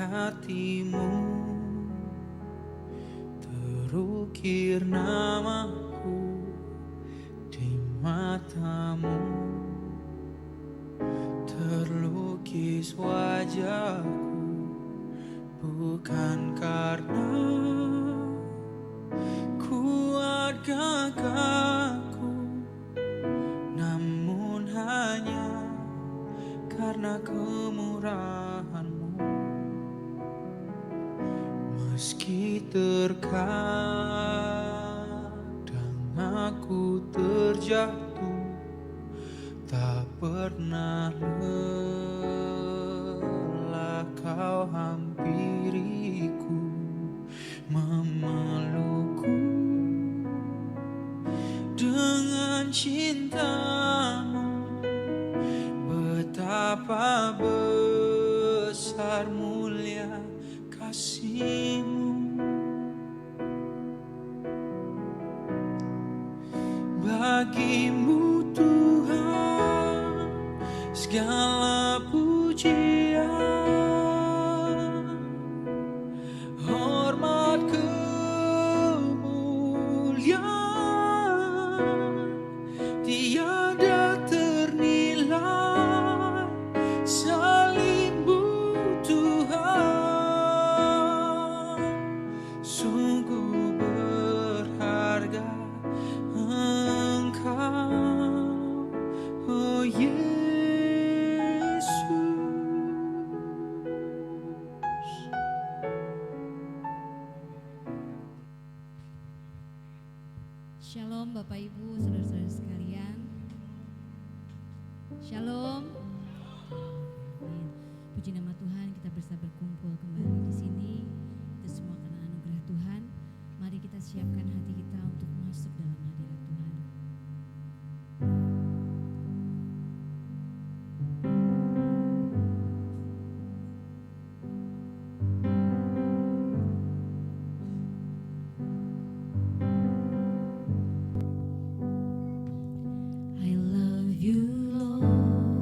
hatimu, terukir namaku di matamu, terlukis wajahku bukan karena kuat gagahku, namun hanya karena kemurahan-Mu. Meski terkadang aku terjatuh, tak pernah lelah Kau hampiriku, memelukku dengan cinta-Mu. Betapa besar mulia kasih-Mu. Bagi-Mu Tuhan segala pujian, hormat kemuliaan tiada ternilai, salib-Mu Tuhan sungguh berharga. Engkau, oh Yesus. Shalom Bapak Ibu, saudara-saudara sekalian. Shalom. Amin. Puji nama Tuhan, kita bisa berkumpul kembali di sini. Itu semua karena anugerah Tuhan. Mari kita siapkan hati kita untuk masuk dalam hadirat Tuhan. I love you, Lord.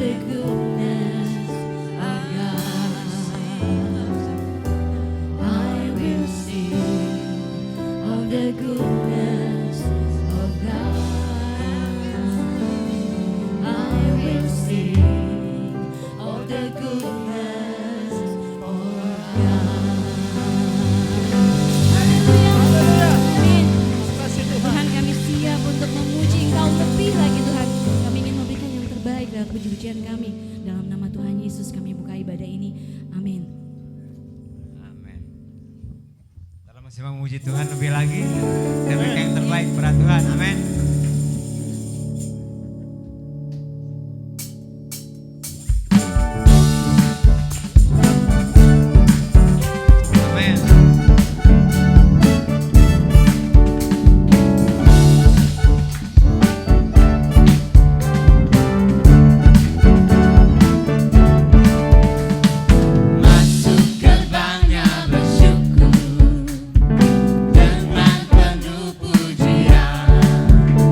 the goodness of God. I will sing of the goodness of God. I will sing of the goodness of God. Haleluya. Amin. Tuhan, kami siap untuk memuji Engkau lebih lagi Tuhan. Kami ingin memberikan yang terbaik dalam puji-pujian kami. Dalam nama Tuhan Yesus kami buka ibadah ini. Amin. Amin. Kalau masih mau memuji Tuhan lebih lagi, dan berikan yang terbaik pada Tuhan. Amin. Amin. Masuk gerbangnya bersyukur dengan penuh pujian.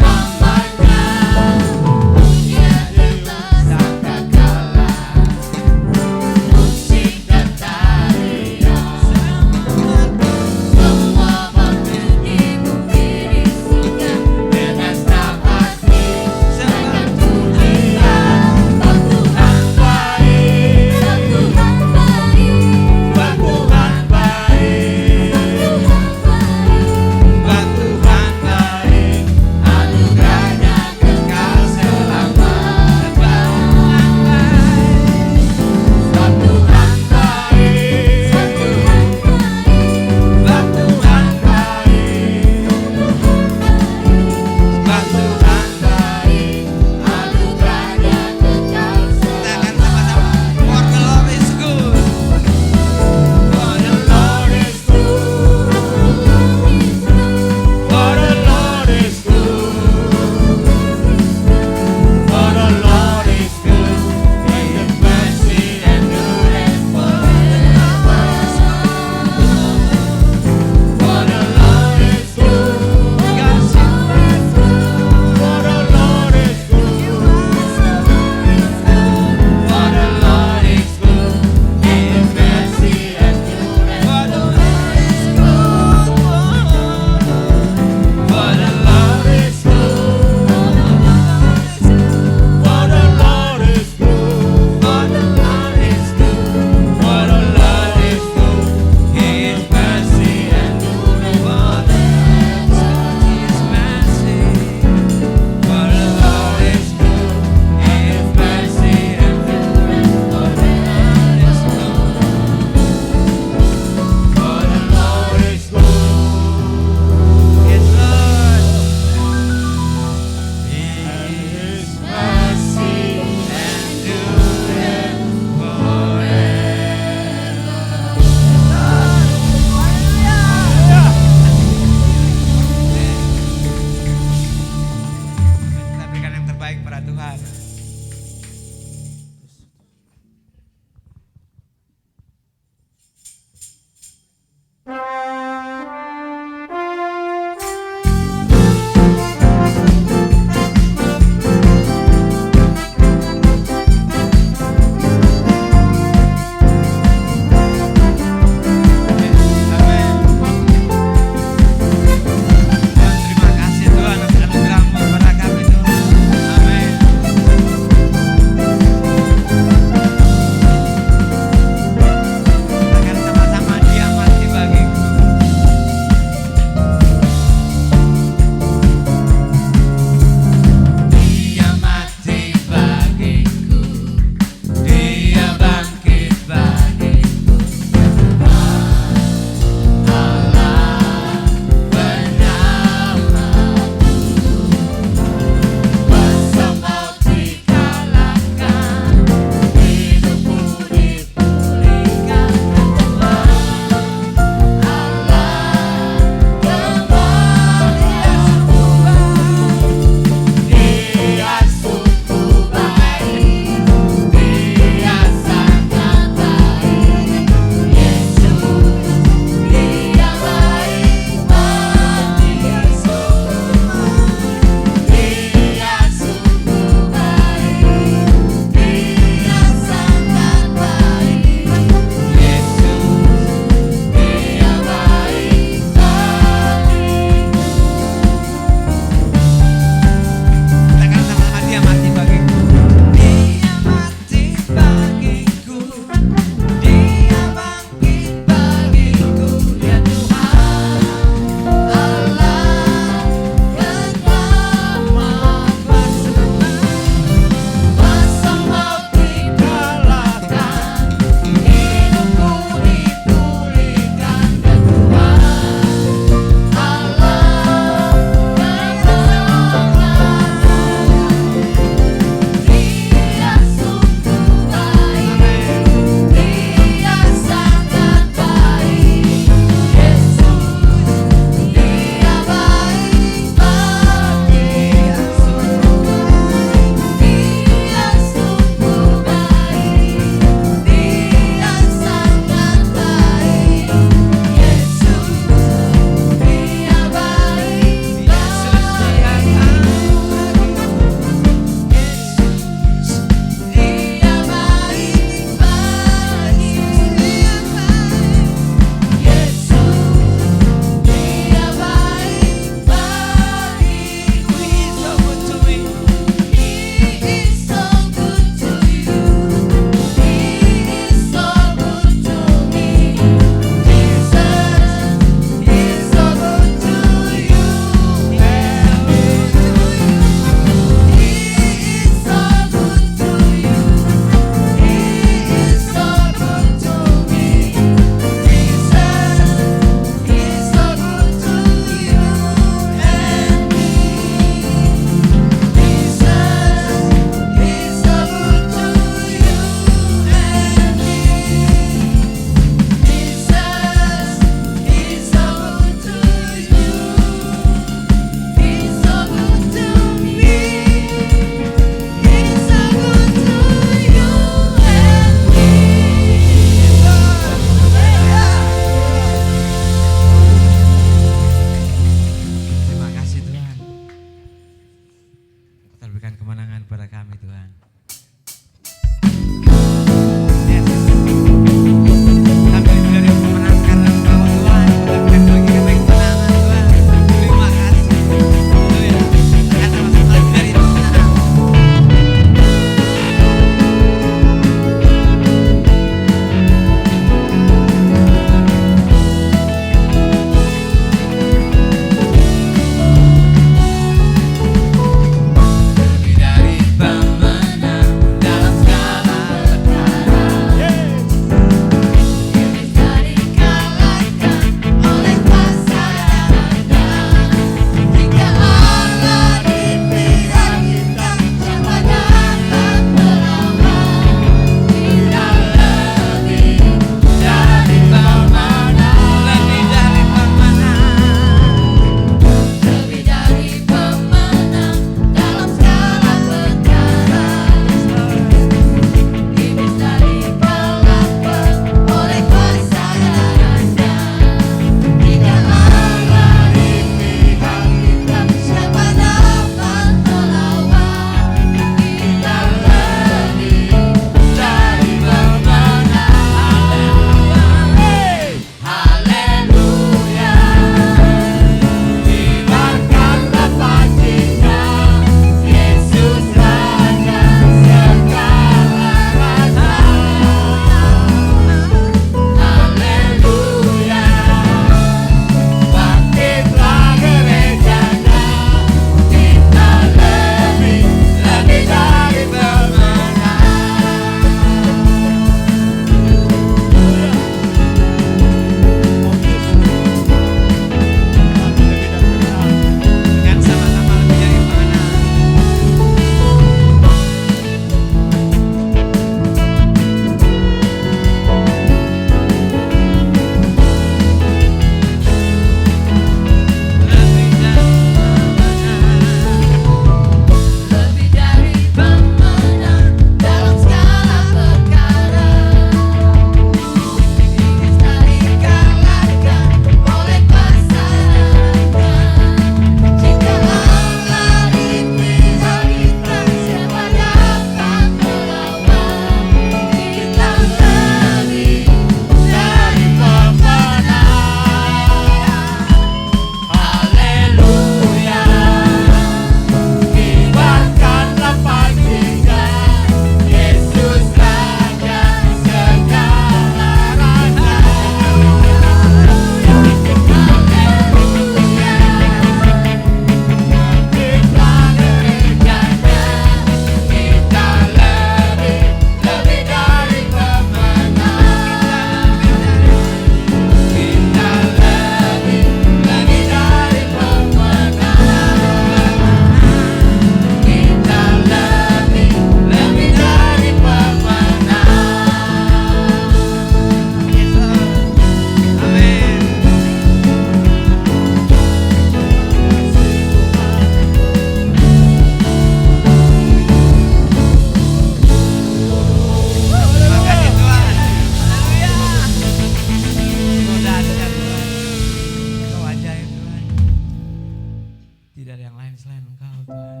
Tidak ada yang lain selain Engkau Tuhan.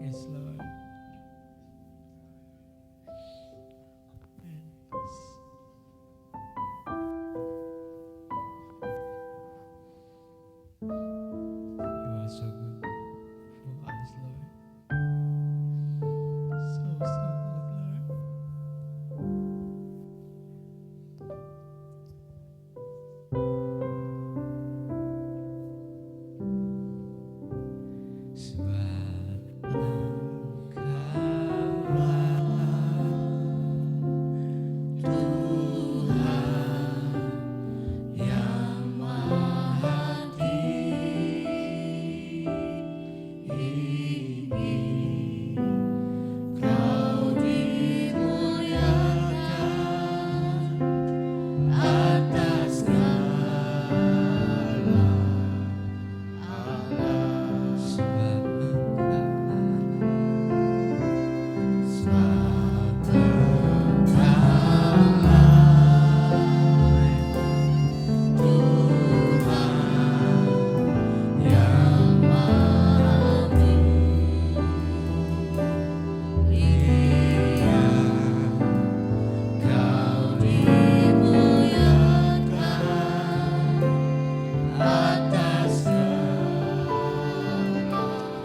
Yes Lord. You are so good for us, Lord. So good, Lord. Sebab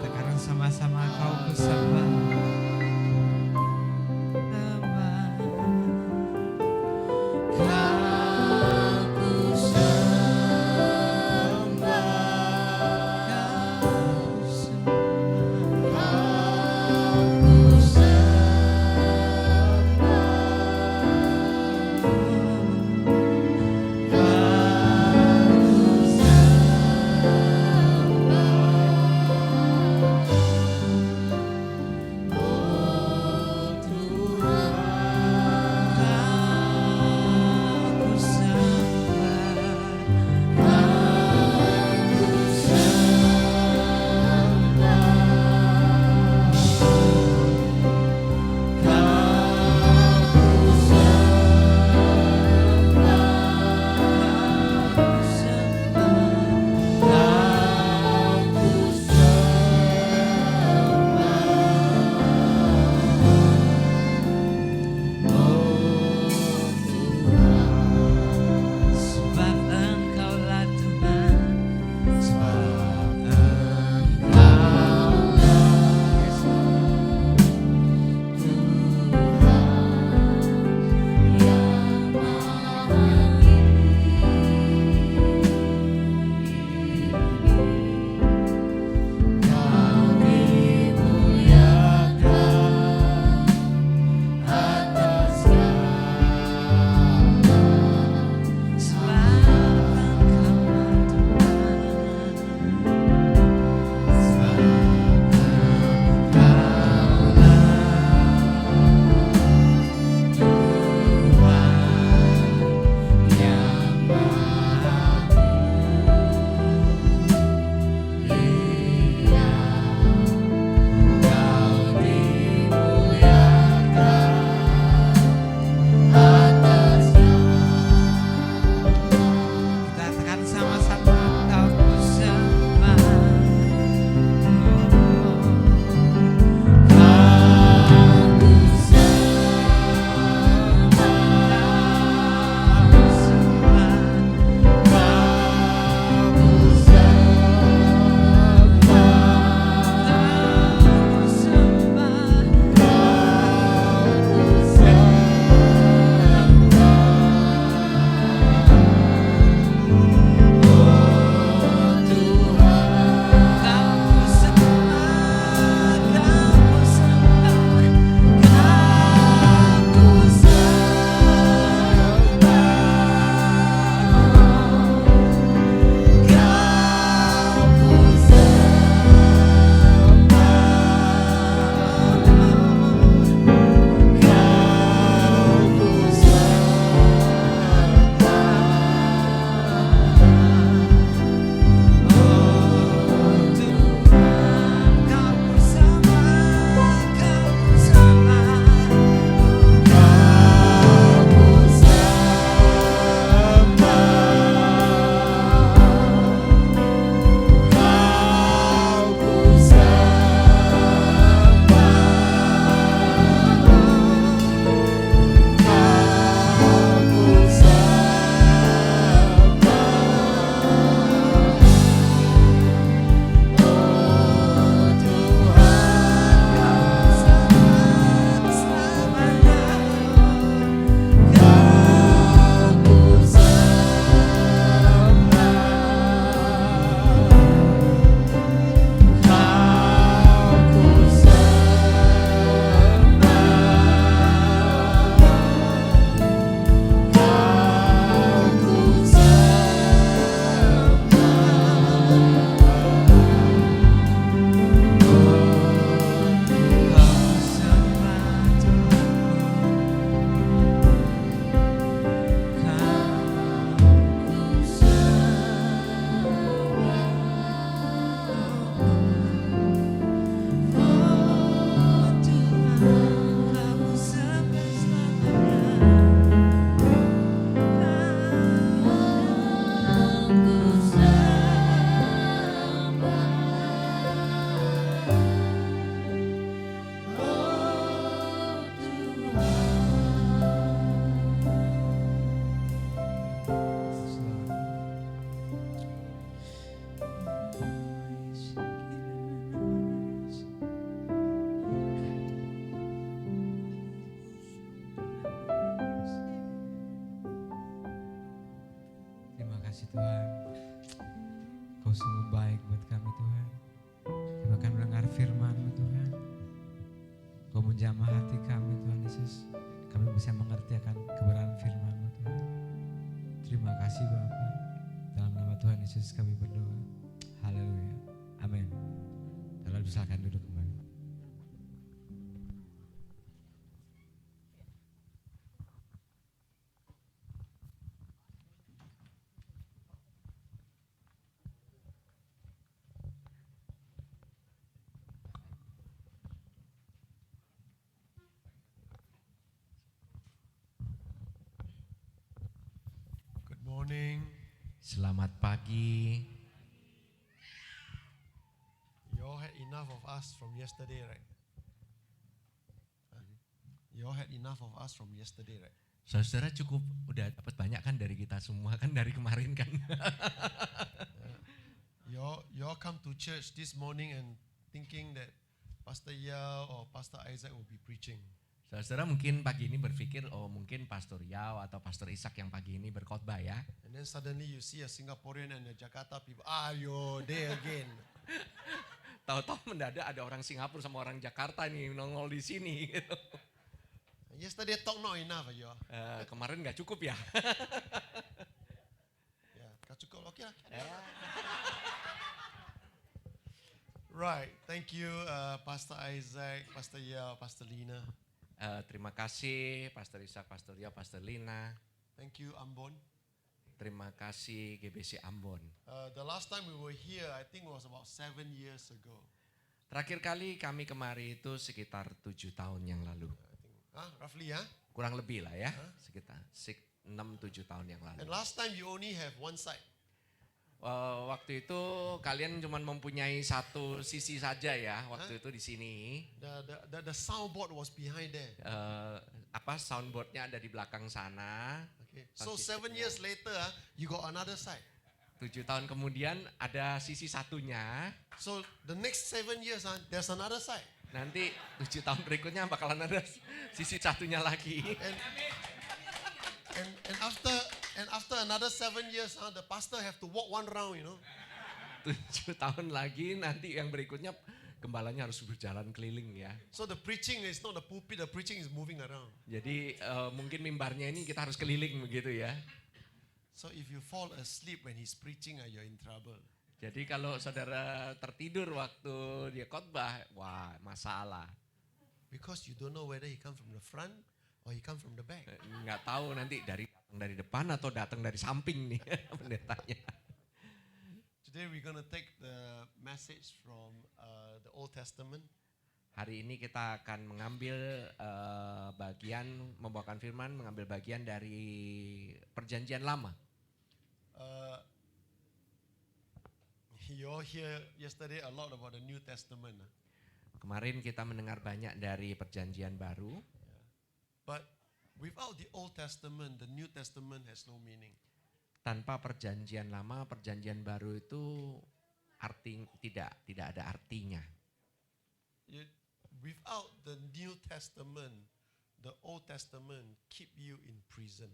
Sekarang sama-sama kau bersama menjamah hati kami Tuhan Yesus. Kami bisa mengerti akan kebenaran firman-Mu Tuhan. Terima kasih Bapa. Dalam nama Tuhan Yesus kami berdoa. Haleluya. Amin. Lalu silakan duduk kembali. Good morning. Selamat pagi. You all had enough of us from yesterday, right? Huh? You all had enough of us from yesterday, right? Saudara cukup udah dapat banyak kan dari kita semua kan dari kemarin kan. You all come to church this morning and thinking that Pastor Yao or Pastor Isaac will be preaching. Saudara mungkin pagi ini berpikir oh mungkin Pastor Yao atau Pastor Ishak yang pagi ini berkhotbah ya. And then suddenly you see a Singaporean and a Jakarta people. Yo, there again. Tahu-tahu mendadak ada orang Singapura sama orang Jakarta nih nongol di sini gitu. Yesterday talk not enough, you all. Kemarin nggak cukup ya. Yeah, tak cukup, okay lah. Right, thank you Pastor Isaac, Pastor Yao, Pastor Lina. Terima kasih Pastor Ishak, Pastor Yao, Pastor Lina. Thank you Ambon. Terima kasih GBC Ambon. The last time we were here, I think it was about 7 years ago. Terakhir kali kami kemari itu sekitar 7 tahun yang lalu. I think, roughly, huh? Kurang lebih lah ya, sekitar 6-7 tahun yang lalu. And last time you only have one side. Waktu itu kalian cuma mempunyai satu sisi saja ya waktu itu di sini. The soundboard was behind there. Soundboardnya ada di belakang sana. Okay. So 7 years later, you got another side. 7 tahun kemudian ada sisi satunya. So the next 7 years, there's another side. Nanti 7 tahun berikutnya bakalan ada sisi satunya lagi. And after another 7 years, the pastor have to walk one round, you know. 7 tahun lagi nanti yang berikutnya gembalanya harus berjalan keliling ya. So the preaching is not the pulpit, the preaching is moving around. Jadi mungkin mimbarnya ini kita harus keliling begitu ya. So if you fall asleep when he's preaching, you're in trouble. Jadi kalau saudara tertidur waktu dia khotbah, wah masalah. Because you don't know whether he come from the front or he come from the back. Nggak tahu nanti datang dari depan atau datang dari samping nih pendetanya. Today we're going to take the message from the Old Testament. Hari ini kita akan mengambil membawakan firman, mengambil bagian dari Perjanjian Lama. You all hear yesterday a lot about the New Testament. Kemarin kita mendengar banyak dari Perjanjian Baru. But without the Old Testament, the New Testament has no meaning. Tanpa Perjanjian Lama, Perjanjian Baru itu tidak ada artinya. Without the New Testament, the Old Testament keep you in prison.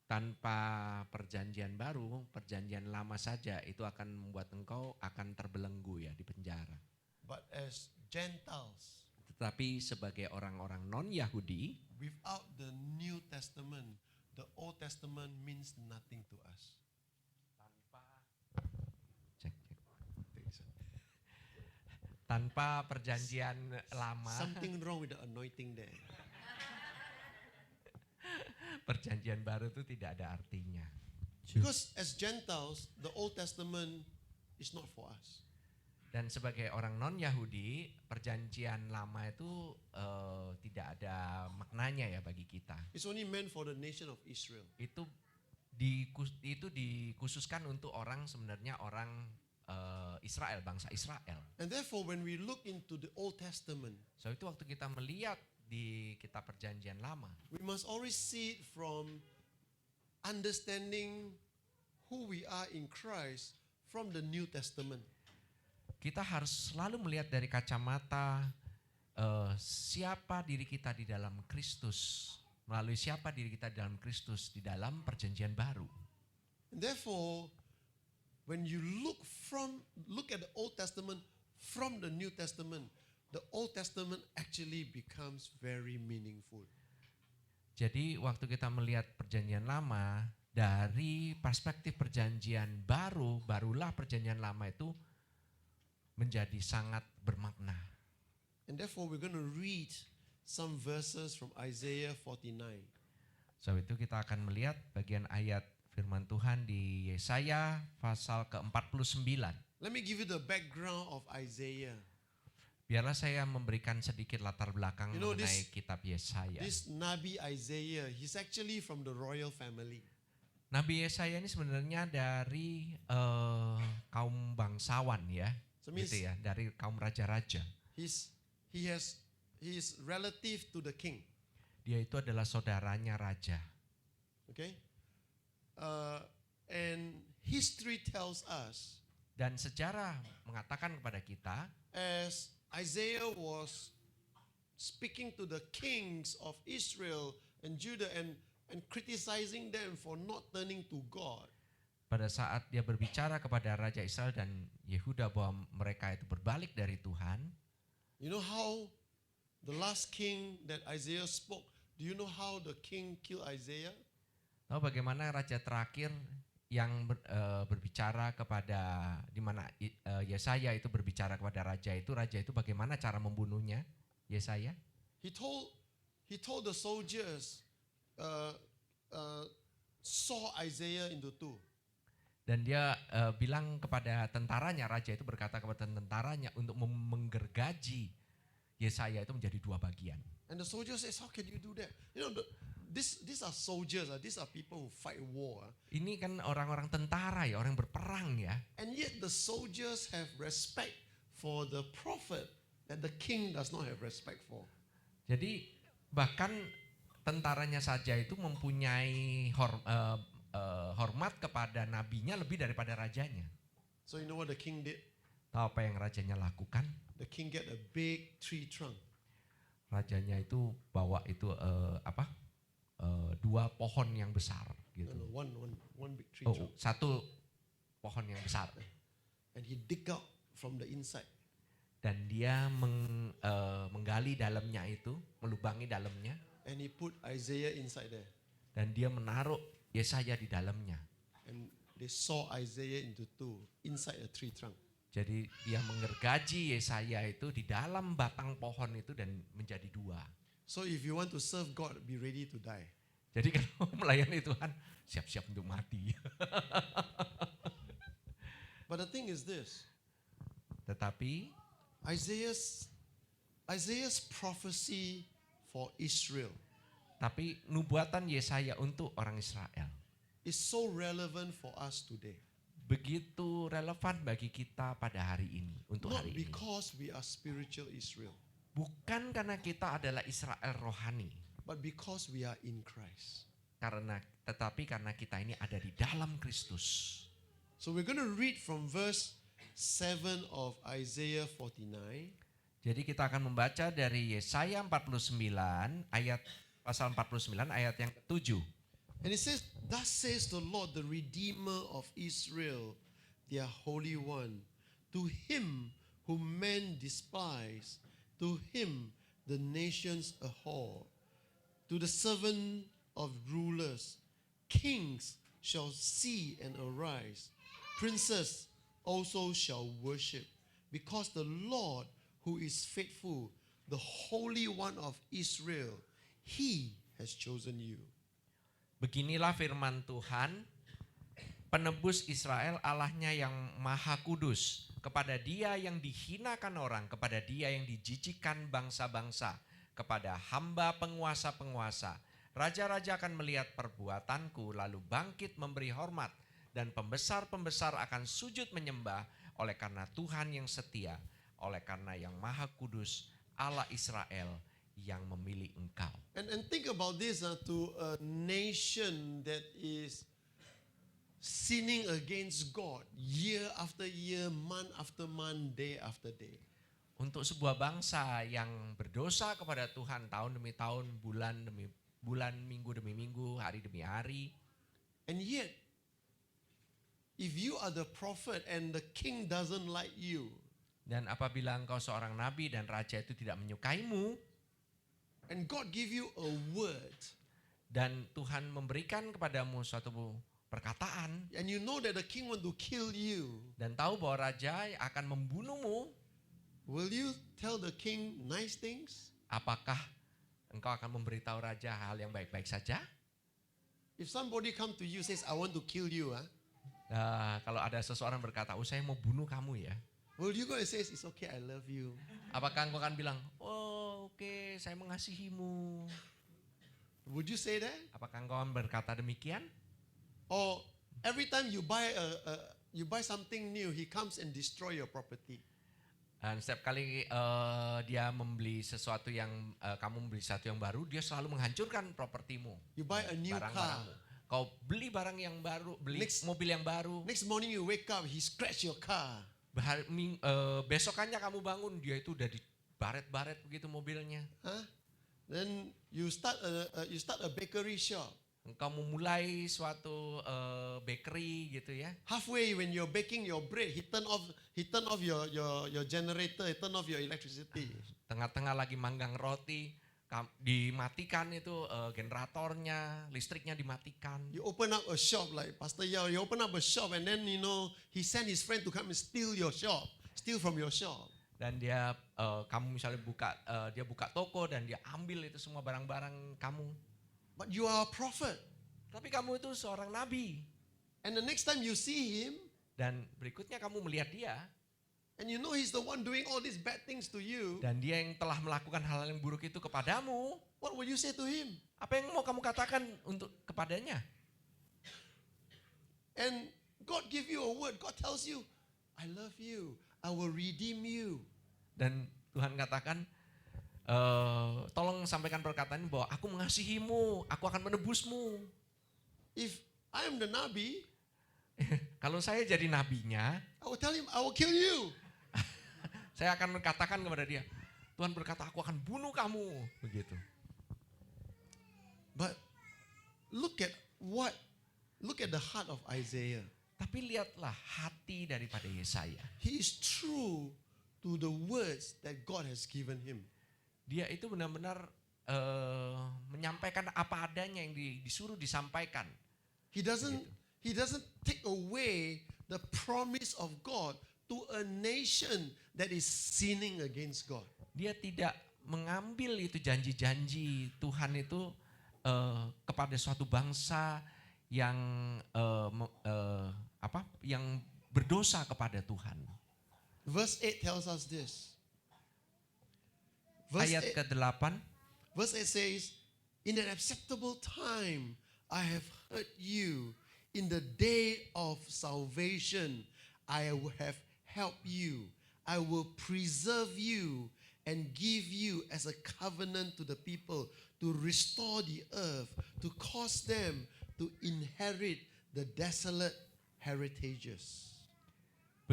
Tanpa Perjanjian Baru, Perjanjian Lama saja itu akan membuat engkau akan terbelenggu ya di penjara. But as Gentiles, Tetapi sebagai orang-orang non-Yahudi, without the New Testament, the Old Testament means nothing to us. tanpa Perjanjian Lama, Something wrong with the anointing there. Perjanjian Baru itu tidak ada artinya. Because as Gentiles, the Old Testament is not for us. Dan sebagai orang non-Yahudi, Perjanjian Lama itu tidak ada maknanya ya bagi kita. It's only meant for the nation of Israel. Itu dikhususkan untuk orang sebenarnya orang Israel, bangsa Israel. And therefore when we look into the Old Testament, So itu waktu kita melihat di kitab Perjanjian Lama, we must always see it from understanding who we are in Christ from the New Testament. kita harus selalu melihat dari kacamata siapa diri kita di dalam Kristus, melalui siapa diri kita di dalam Kristus di dalam Perjanjian Baru. And therefore, when you look at the Old Testament from the New Testament, the Old Testament actually becomes very meaningful. Jadi waktu kita melihat perjanjian lama dari perspektif perjanjian baru, barulah perjanjian lama itu menjadi sangat bermakna. And therefore we're going to read some verses from Isaiah 49. Sebab itu kita akan melihat bagian ayat firman Tuhan di Yesaya pasal ke-49. Let me give you the background of Isaiah. Biarlah saya memberikan sedikit latar belakang You know, mengenai kitab Yesaya. This Nabi Isaiah, he's actually from the royal family. Nabi Yesaya ini sebenarnya dari kaum bangsawan ya, So means gitu ya, dari kaum raja-raja. he is relative to the king. Dia itu adalah saudaranya raja. Okay? And history tells us, Dan sejarah mengatakan kepada kita, as Isaiah was speaking to the kings of Israel and Judah and criticizing them for not turning to God, pada saat dia berbicara kepada Raja Israel dan Yehuda bahwa mereka itu berbalik dari Tuhan, you know how the last king that Isaiah spoke, do you know how the king killed Isaiah? tahu bagaimana raja terakhir yang berbicara kepada, di mana Yesaya itu berbicara kepada raja itu bagaimana cara membunuhnya Yesaya? He told the soldiers, saw Isaiah into two. Dan dia bilang kepada tentaranya, raja itu berkata kepada tentaranya untuk menggergaji Yesaya itu menjadi dua bagian. And the soldiers says, how can you do that? You know, these are soldiers, these are people who fight war. Ini kan orang-orang tentara ya, orang yang berperang ya. And yet the soldiers have respect for the prophet that the king does not have respect for. Jadi bahkan tentaranya saja itu mempunyai hormat kepada nabinya lebih daripada rajanya. So you know what the king did? Tahu apa yang rajanya lakukan? The king get a big tree trunk. Rajanya itu bawa itu dua pohon yang besar gitu. No, one big tree Oh, trunk. satu pohon yang besar. And he dig out from the inside. Dan dia menggali dalamnya itu, melubangi dalamnya. And he put Isaiah inside there. Dan dia menaruh Yesaya di dalamnya. And they saw Isaiah into two inside a tree trunk. Jadi dia menggergaji Yesaya itu di dalam batang pohon itu dan menjadi dua. So if you want to serve God, be ready to die. Jadi kalau melayani Tuhan, siap-siap untuk mati. But the thing is this, Tetapi Isaiah's prophecy for Israel tapi nubuatan Yesaya untuk orang Israel is so relevant for us today. begitu relevan bagi kita pada hari ini, untuk Not hari ini. because we are spiritual Israel, Bukan karena kita adalah Israel rohani, but because we are in Christ. tetapi karena kita ini ada di dalam Kristus. So we're going to read from verse 7 of Isaiah 49. Jadi kita akan membaca dari Yesaya 49 ayat pasal 49 ayat yang ke-7. And it says, thus says the Lord, the Redeemer of Israel, their Holy One, to him whom men despise, to him the nations abhor, to the servant of rulers, kings shall see and arise, princes also shall worship, because the Lord who is faithful, the Holy One of Israel, he has chosen you. Beginilah firman Tuhan, penebus Israel Allahnya yang maha kudus, kepada dia yang dihinakan orang, kepada dia yang dijijikkan bangsa-bangsa, kepada hamba penguasa-penguasa. Raja-raja akan melihat perbuatanku, lalu bangkit memberi hormat, dan pembesar-pembesar akan sujud menyembah, oleh karena Tuhan yang setia, oleh karena yang maha kudus, Allah Israel yang memilih engkau. And think about this, to a nation that is sinning against God year after year, month after month, day after day. Untuk sebuah bangsa yang berdosa kepada Tuhan tahun demi tahun, bulan demi bulan, minggu demi minggu, hari demi hari. And yet, if you are the prophet and the king doesn't like you, Dan apabila engkau seorang nabi dan raja itu tidak menyukaimu, and God give you a word, dan Tuhan memberikan kepadamu suatu perkataan, and you know that the king want to kill you, dan tahu bahwa raja akan membunuhmu, will you tell the king nice things? apakah engkau akan memberitahu raja hal yang baik-baik saja? If somebody come to you says, I want to kill you, Nah, kalau ada seseorang berkata, saya mau bunuh kamu ya. will you go and say, it's okay, I love you? Apakah engkau akan bilang, oke, saya mengasihimu. Would you say that? Apakah engkau akan berkata demikian? Or every time you buy something new, he comes and destroy your property. Dan setiap kali dia membeli sesuatu yang, kamu membeli sesuatu yang baru, dia selalu menghancurkan propertimu. You buy a new car. Barang-barangmu. Kau beli barang yang baru, beli mobil yang baru. Next morning you wake up, he scratch your car. Besokannya kamu bangun, dia itu udah dibaret-baret begitu mobilnya. Then you start a bakery shop. Engkau memulai suatu bakery gitu ya. Halfway when you're baking your bread, he turn off your generator, he turn off your electricity. Tengah-tengah lagi manggang roti, dimatikan itu generatornya, listriknya dimatikan. You open up a shop like Pastor Yao, you open up a shop and then he send his friend to come and steal from your shop. Dan dia kamu misalnya dia buka toko dan dia ambil itu semua barang-barang kamu. But you are a prophet. Tapi kamu itu seorang nabi. And the next time you see him, Dan berikutnya kamu melihat dia, and you know he's the one doing all these bad things to you, dan dia yang telah melakukan hal yang buruk itu kepadamu, what will you say to him? apa yang mau kamu katakan untuk kepadanya? And God give you a word. God tells you, I love you. I will redeem you. Dan Tuhan katakan, tolong sampaikan perkataan ini bahwa aku mengasihimu, aku akan menebusmu. If I am the Nabi, Kalau saya jadi nabinya, I will tell him, I will kill you. saya akan katakan kepada dia, Tuhan berkata aku akan bunuh kamu, begitu. But look at the heart of Isaiah. Tapi lihatlah hati daripada Yesaya. He is true to the words that God has given him. Dia itu benar-benar menyampaikan apa adanya yang disuruh disampaikan. He doesn't take away the promise of God to a nation that is sinning against God. Dia tidak mengambil itu janji-janji Tuhan itu kepada suatu bangsa yang yang berdosa kepada Tuhan. Verse 8 tells us this. Ayat ke-8, Verse 8 says, in an acceptable time I have heard you. In the day of salvation I will have helped you. I will preserve you and give you as a covenant to the people to restore the earth, to cause them to inherit the desolate heritages.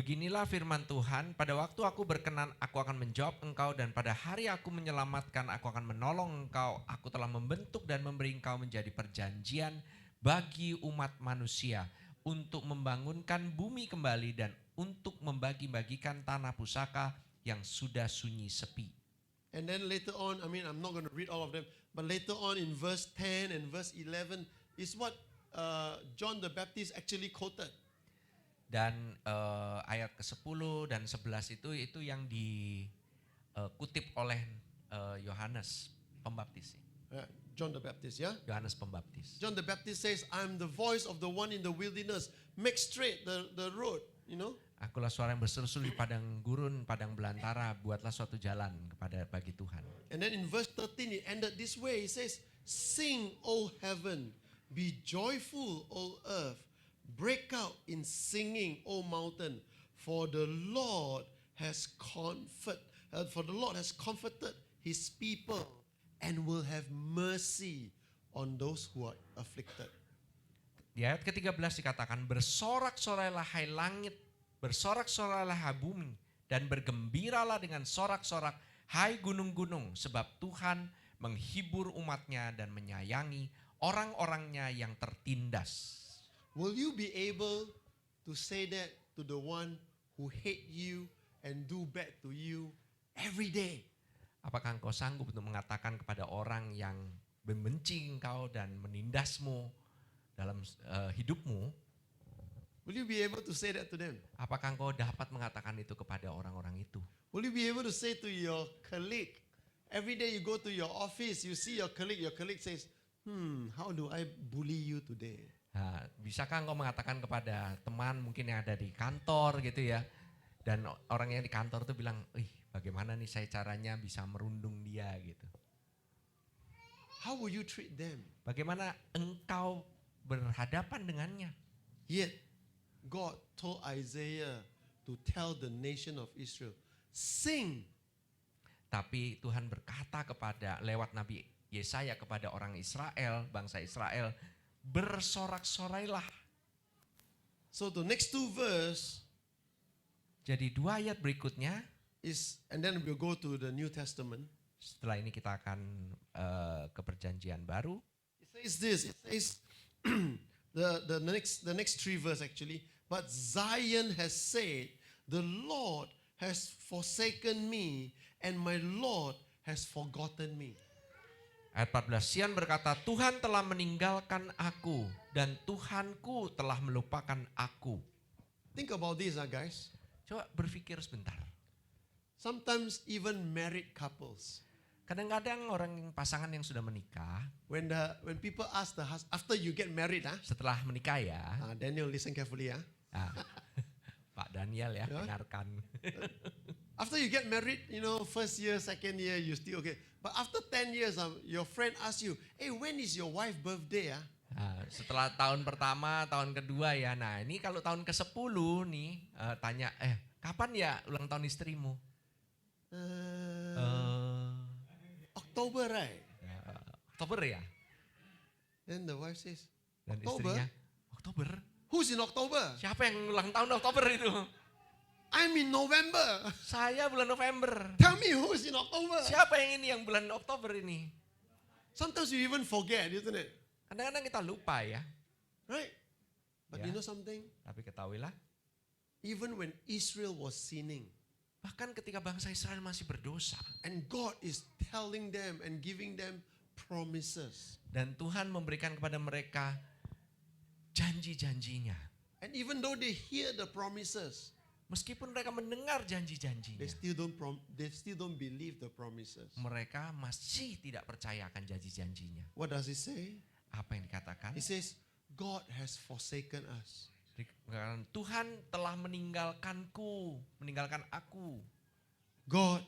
beginilah firman Tuhan, pada waktu aku berkenan aku akan menjawab engkau, dan pada hari aku menyelamatkan aku akan menolong engkau. Aku telah membentuk dan memberi engkau menjadi perjanjian bagi umat manusia, untuk membangunkan bumi kembali dan untuk membagi-bagikan tanah pusaka yang sudah sunyi sepi. And then later on, I'm not going to read all of them, but later on in verse 10 and verse 11 is what John the Baptist actually quoted. Dan ayat ke-10 dan 11 itu yang dikutip oleh Yohanes Pembaptis. John the Baptist, yeah? Yohanes Pembaptis. John the Baptist says, I'm the voice of the one in the wilderness. Make straight the road, Akulah suara yang berseru-seru di padang gurun, padang belantara, buatlah suatu jalan bagi Tuhan. And then in verse 13 it ended this way. It says, sing, O heaven, be joyful, O earth, break out in singing, O mountain, for the Lord has comforted his people and will have mercy on those who are afflicted. Di ayat ke-13 dikatakan, bersorak-sorailah hai langit, bersorak-sorailah hai bumi, dan bergembiralah dengan sorak-sorak hai gunung-gunung, sebab Tuhan menghibur umatnya dan menyayangi orang-orangnya yang tertindas. Will you be able to say that to the one who hate you and do bad to you every day? Apakah engkau sanggup untuk mengatakan kepada orang yang membenci engkau dan menindasmu dalam hidupmu? Will you be able to say that to them? Apakah engkau dapat mengatakan itu kepada orang-orang itu? Will you be able to say to your colleague, every day you go to your office, you see your colleague says, how do I bully you today? Nah, bisakah engkau mengatakan kepada teman mungkin yang ada di kantor gitu ya, dan orang yang di kantor tuh bilang, bagaimana nih saya caranya bisa merundung dia gitu. How will you treat them? Bagaimana engkau berhadapan dengannya? Yet, God told Isaiah to tell the nation of Israel, sing. Tapi Tuhan berkata lewat Nabi Yesaya kepada orang Israel, bangsa Israel, bersorak-sorailah. So the next two verse Jadi 2 ayat berikutnya, is, and then we'll go to the New Testament. setelah ini kita akan ke perjanjian baru. It says this, it says, the next three verse actually, but Zion has said, the Lord has forsaken me, and my Lord has forgotten me. Ayat 14, Sion berkata, Tuhan telah meninggalkan aku dan Tuhanku telah melupakan aku. Think about this, guys. Coba berpikir sebentar. Sometimes even married couples, Kadang-kadang pasangan yang sudah menikah, when people ask the husband, after you get married, setelah menikah ya, Daniel, listen carefully, Pak Daniel ya, Ya. dengarkan. after you get married, first year, second year, you still okay. But after 10 years, your friend asks you, hey, when is your wife's birthday? Nah, setelah tahun pertama, tahun kedua ya, nah ini kalau tahun ke-10 nih, tanya, kapan ya ulang tahun istrimu? October, right? Oktober ya? Then the wife says, Dan Oktober? istrinya, Oktober? Who's in October? Siapa yang ulang tahun Oktober itu? I'm in November. Saya bulan November. Tell me who's in October. Siapa yang ini yang bulan Oktober ini? Sometimes you even forget, isn't it? Kadang-kadang kita lupa ya. Right? But Ya. you know something? Tapi ketahuilah, Even when Israel was sinning, bahkan ketika bangsa Israel masih berdosa, and God is telling them and giving them promises. dan Tuhan memberikan kepada mereka janji-janjinya. And even though they hear the promises, Meskipun mereka mendengar they janji-janjinya, still don't believe the promises. mereka masih tidak percaya akan janji-janjinya. What does it say? Apa yang dikatakan? It says, God has forsaken us. Dikatakan, Tuhan telah meninggalkan aku. God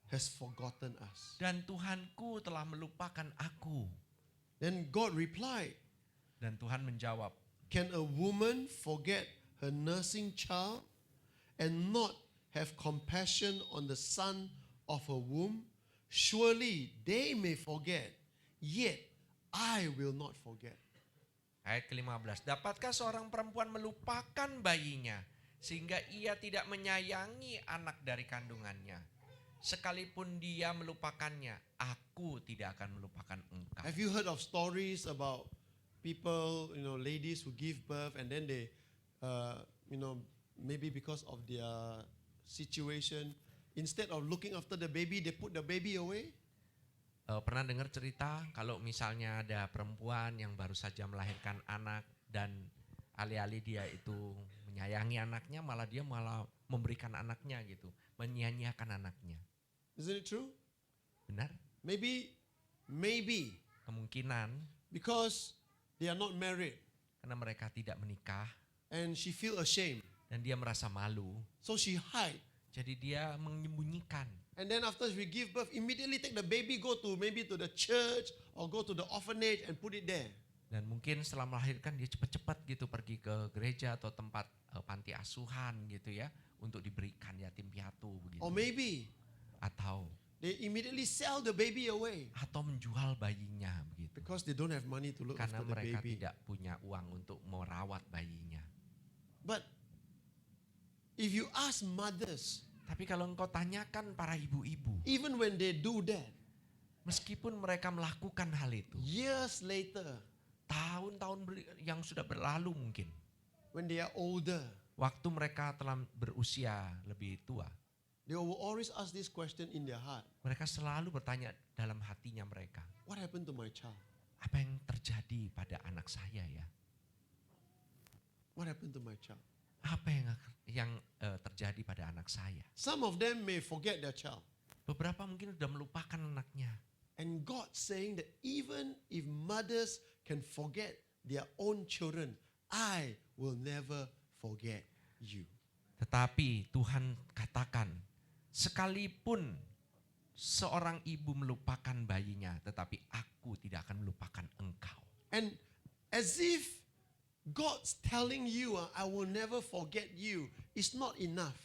has forgotten us. Dan Tuhanku telah melupakan aku. Then God replied, Dan Tuhan menjawab, can a woman forget her nursing child and not have compassion on the son of her womb? Surely they may forget, yet I will not forget. Ayat ke-15, dapatkah seorang perempuan melupakan bayinya sehingga ia tidak menyayangi anak dari kandungannya? Sekalipun dia melupakannya, aku tidak akan melupakan engkau. Have you heard of stories about people, ladies who give birth and then they, maybe because of their situation, instead of looking after the baby, they put the baby away? Pernah dengar cerita kalau misalnya ada perempuan yang baru saja melahirkan anak dan alih-alih dia itu menyayangi anaknya, malah dia memberikan anaknya gitu, menyia-nyiakan anaknya. Isn't it true? Benar? Maybe Kemungkinan because they are not married karena mereka tidak menikah and she feel ashamed, dan dia merasa malu, so she hide. jadi dia menyembunyikan. And then after we give birth, immediately take the baby, go to maybe to the church or go to the orphanage and put it there. Dan mungkin setelah melahirkan dia cepat-cepat gitu pergi ke gereja atau tempat panti asuhan gitu ya, untuk diberikan yatim piatu begitu. Or maybe Atau they immediately sell the baby away menjual bayinya begitu. because they don't have money to look Karena after the mereka baby. tidak punya uang untuk merawat bayinya. But if you ask mothers, Tapi kalau engkau tanyakan para ibu-ibu, even when they do that, meskipun mereka melakukan hal itu, years later, tahun-tahun yang sudah berlalu mungkin, when they are older, waktu mereka telah berusia lebih tua, they will always ask this question in their heart. mereka selalu bertanya dalam hatinya mereka, What happened to my child? apa yang terjadi pada anak saya ya? What happened to my child? Apa yang terjadi pada anak saya? Some of them may forget their child. Beberapa mungkin sudah melupakan anaknya. And God saying that even if mothers can forget their own children, I will never forget you. Tetapi Tuhan katakan, sekalipun seorang ibu melupakan bayinya, tetapi aku tidak akan melupakan engkau. And as if God's telling you, I will never forget you, is not enough.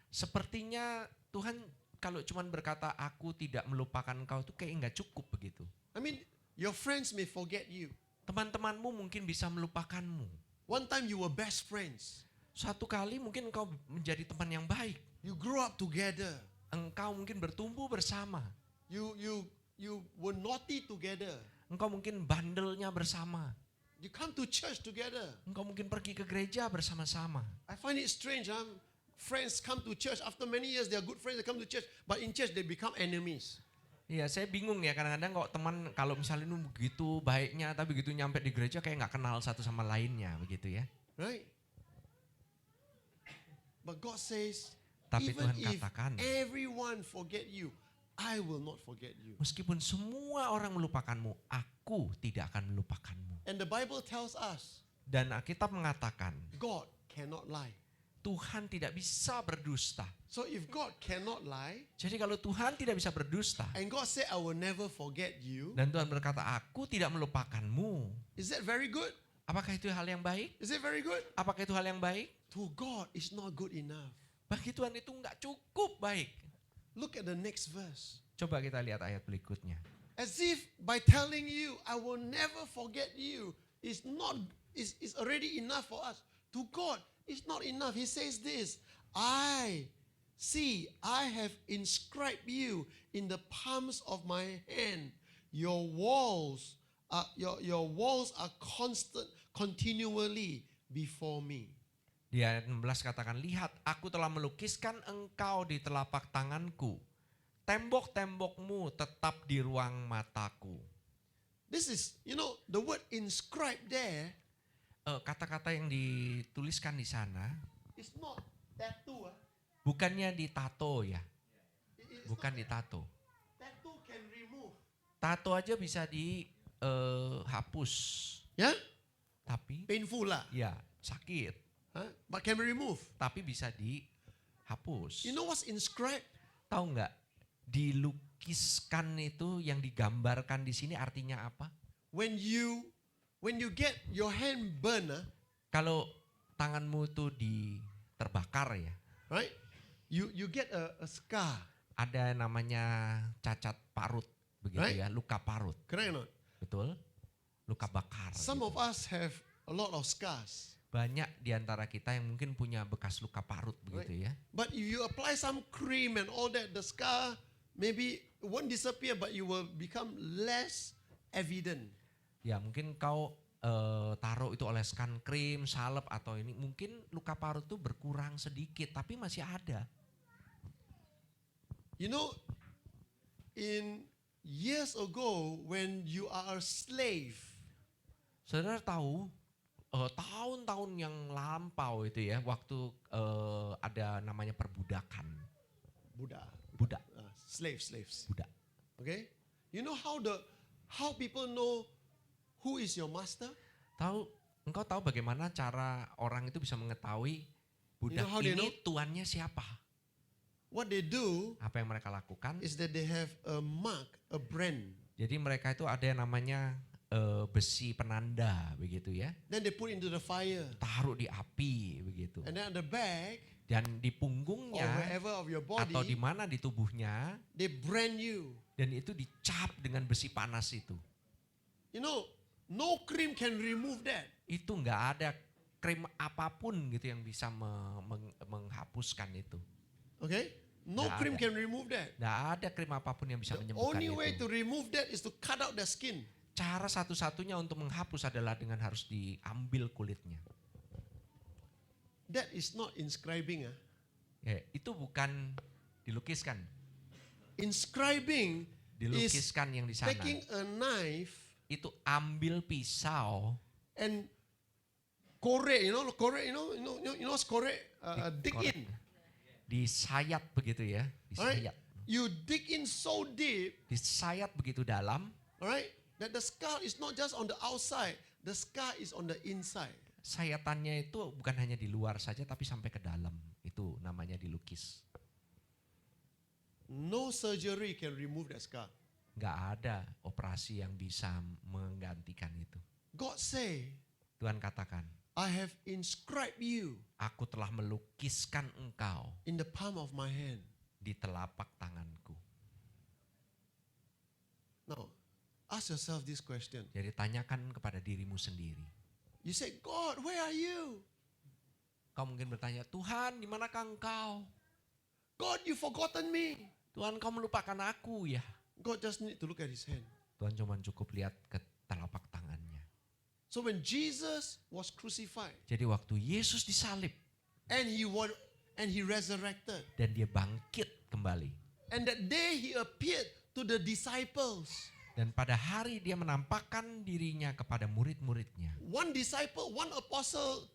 Sepertinya Tuhan kalau cuma berkata aku tidak melupakan engkau itu kayak nggak cukup begitu. I mean, your friends may forget you. Teman-temanmu mungkin bisa melupakanmu. One time you were best friends. Suatu kali mungkin engkau menjadi teman yang baik. You grew up together. Engkau mungkin bertumbuh bersama. You were naughty together. Engkau mungkin bandelnya bersama. You come to church together. Engkau mungkin pergi ke gereja bersama-sama. I find it strange. Friends come to church after many years. They are good friends. They come to church, but in church they become enemies. Iya, saya bingung ya kadang-kadang kok teman kalau misalnya ini begitu baiknya, tapi begitu nyampe di gereja kayak nggak kenal satu sama lainnya begitu ya. Right? But God says, Tapi even Tuhan if katakan, everyone forget you, I will not forget you. meskipun semua orang melupakanmu, aku tidak akan melupakanmu. And the Bible tells us, Dan Alkitab mengatakan, God cannot lie. Tuhan tidak bisa berdusta. So if God cannot lie, Jadi kalau Tuhan tidak bisa berdusta, and God said, I will never forget you, dan Tuhan berkata, aku tidak melupakanmu. is that very good? Apakah itu hal yang baik? Is it very good? Apakah itu hal yang baik? To God, it's not good enough. Bagi Tuhan itu nggak cukup baik. Look at the next verse. Coba kita lihat ayat berikutnya. As if by telling you, I will never forget you, is already enough for us. To God, it's not enough. He says this, I have inscribed you in the palms of my hand. Your walls are continually before me. Di ayat 16 katakan, lihat aku telah melukiskan engkau di telapak tanganku. Tembok-tembokmu tetap di ruang mataku. This is, the word inscribed there Kata-kata yang dituliskan di sana, is not tattoo. bukannya ditato ya. It's Bukan not- ditato. Tattoo can remove. Tato aja bisa dihapus. Yeah? Tapi Painful lah. ya sakit. Huh? But can be removed. Tapi bisa dihapus. You know what's inscribed? Tahu nggak? Dilukiskan itu yang digambarkan di sini artinya apa? When you get your hand burned, Kalau tanganmu tuh terbakar ya, right? You get a scar. ada namanya cacat parut begitu Right. ya, luka parut, Correct or not? betul? Luka bakar. Some gitu. of us have a lot of scars. Banyak di antara kita yang mungkin punya bekas luka parut begitu ya. But if you apply some cream and all that, the scar maybe won't disappear, but you will become less evident. Ya mungkin kau taruh itu oleskan krim, salep atau ini, mungkin luka parut itu berkurang sedikit tapi masih ada. You know, in years ago when you are a slave, Saudara tahu tahun-tahun yang lampau itu ya, waktu ada namanya perbudakan. budak, slaves. Budak. Okay, you know how people know who is your master? Engkau tahu bagaimana cara orang itu bisa mengetahui budak how they know? ini tuannya siapa? What they do Apa yang mereka lakukan? is that they have a mark, a brand. Jadi mereka itu ada yang namanya besi penanda begitu ya. Then they put into the fire, Taruh di api begitu. and then on the back Dan di or punggungnya wherever of your atau di body, mana di tubuhnya, they brand you. dan itu dicap dengan besi panas itu. You know, no cream can remove that. Itu nggak ada krim apapun gitu yang bisa menghapuskan itu. Okay, no Nggak cream ada. can remove that. Nggak ada krim apapun yang bisa The menyembuhkan only way itu. to remove that is to cut out the skin. Cara satu-satunya untuk menghapus adalah dengan harus diambil kulitnya. that is not inscribing. Ya, itu bukan dilukiskan. Inscribing is Dilukiskan yang di sana. taking a knife Itu ambil pisau, and korek, what's korek? Dig korek. in. Disayat begitu ya, Alright? disayat. You dig in so deep, Disayat begitu dalam, alright, that the scar is not just on the outside, the scar is on the inside. sayatannya itu bukan hanya di luar saja tapi sampai ke dalam. Itu namanya dilukis. No surgery can remove that scar. Nggak ada operasi yang bisa menggantikan itu. God say, Tuhan katakan, I have inscribed you aku telah melukiskan engkau in the palm of my hand. di telapak tanganku. Now, ask yourself this question. Jadi tanyakan kepada dirimu sendiri. You say, God, where are you? Kau mungkin bertanya, Tuhan, di manakah engkau? God, you forgotten me. Tuhan, kau melupakan aku ya. God just need to look at his hand. Tuhan cuma cukup lihat ke telapak tangannya. So when Jesus was crucified Jadi waktu Yesus disalib and he resurrected, dan dia bangkit kembali. and that day he appeared to the disciples. Dan pada hari dia menampakkan dirinya kepada murid-muridnya. One disciple, one apostle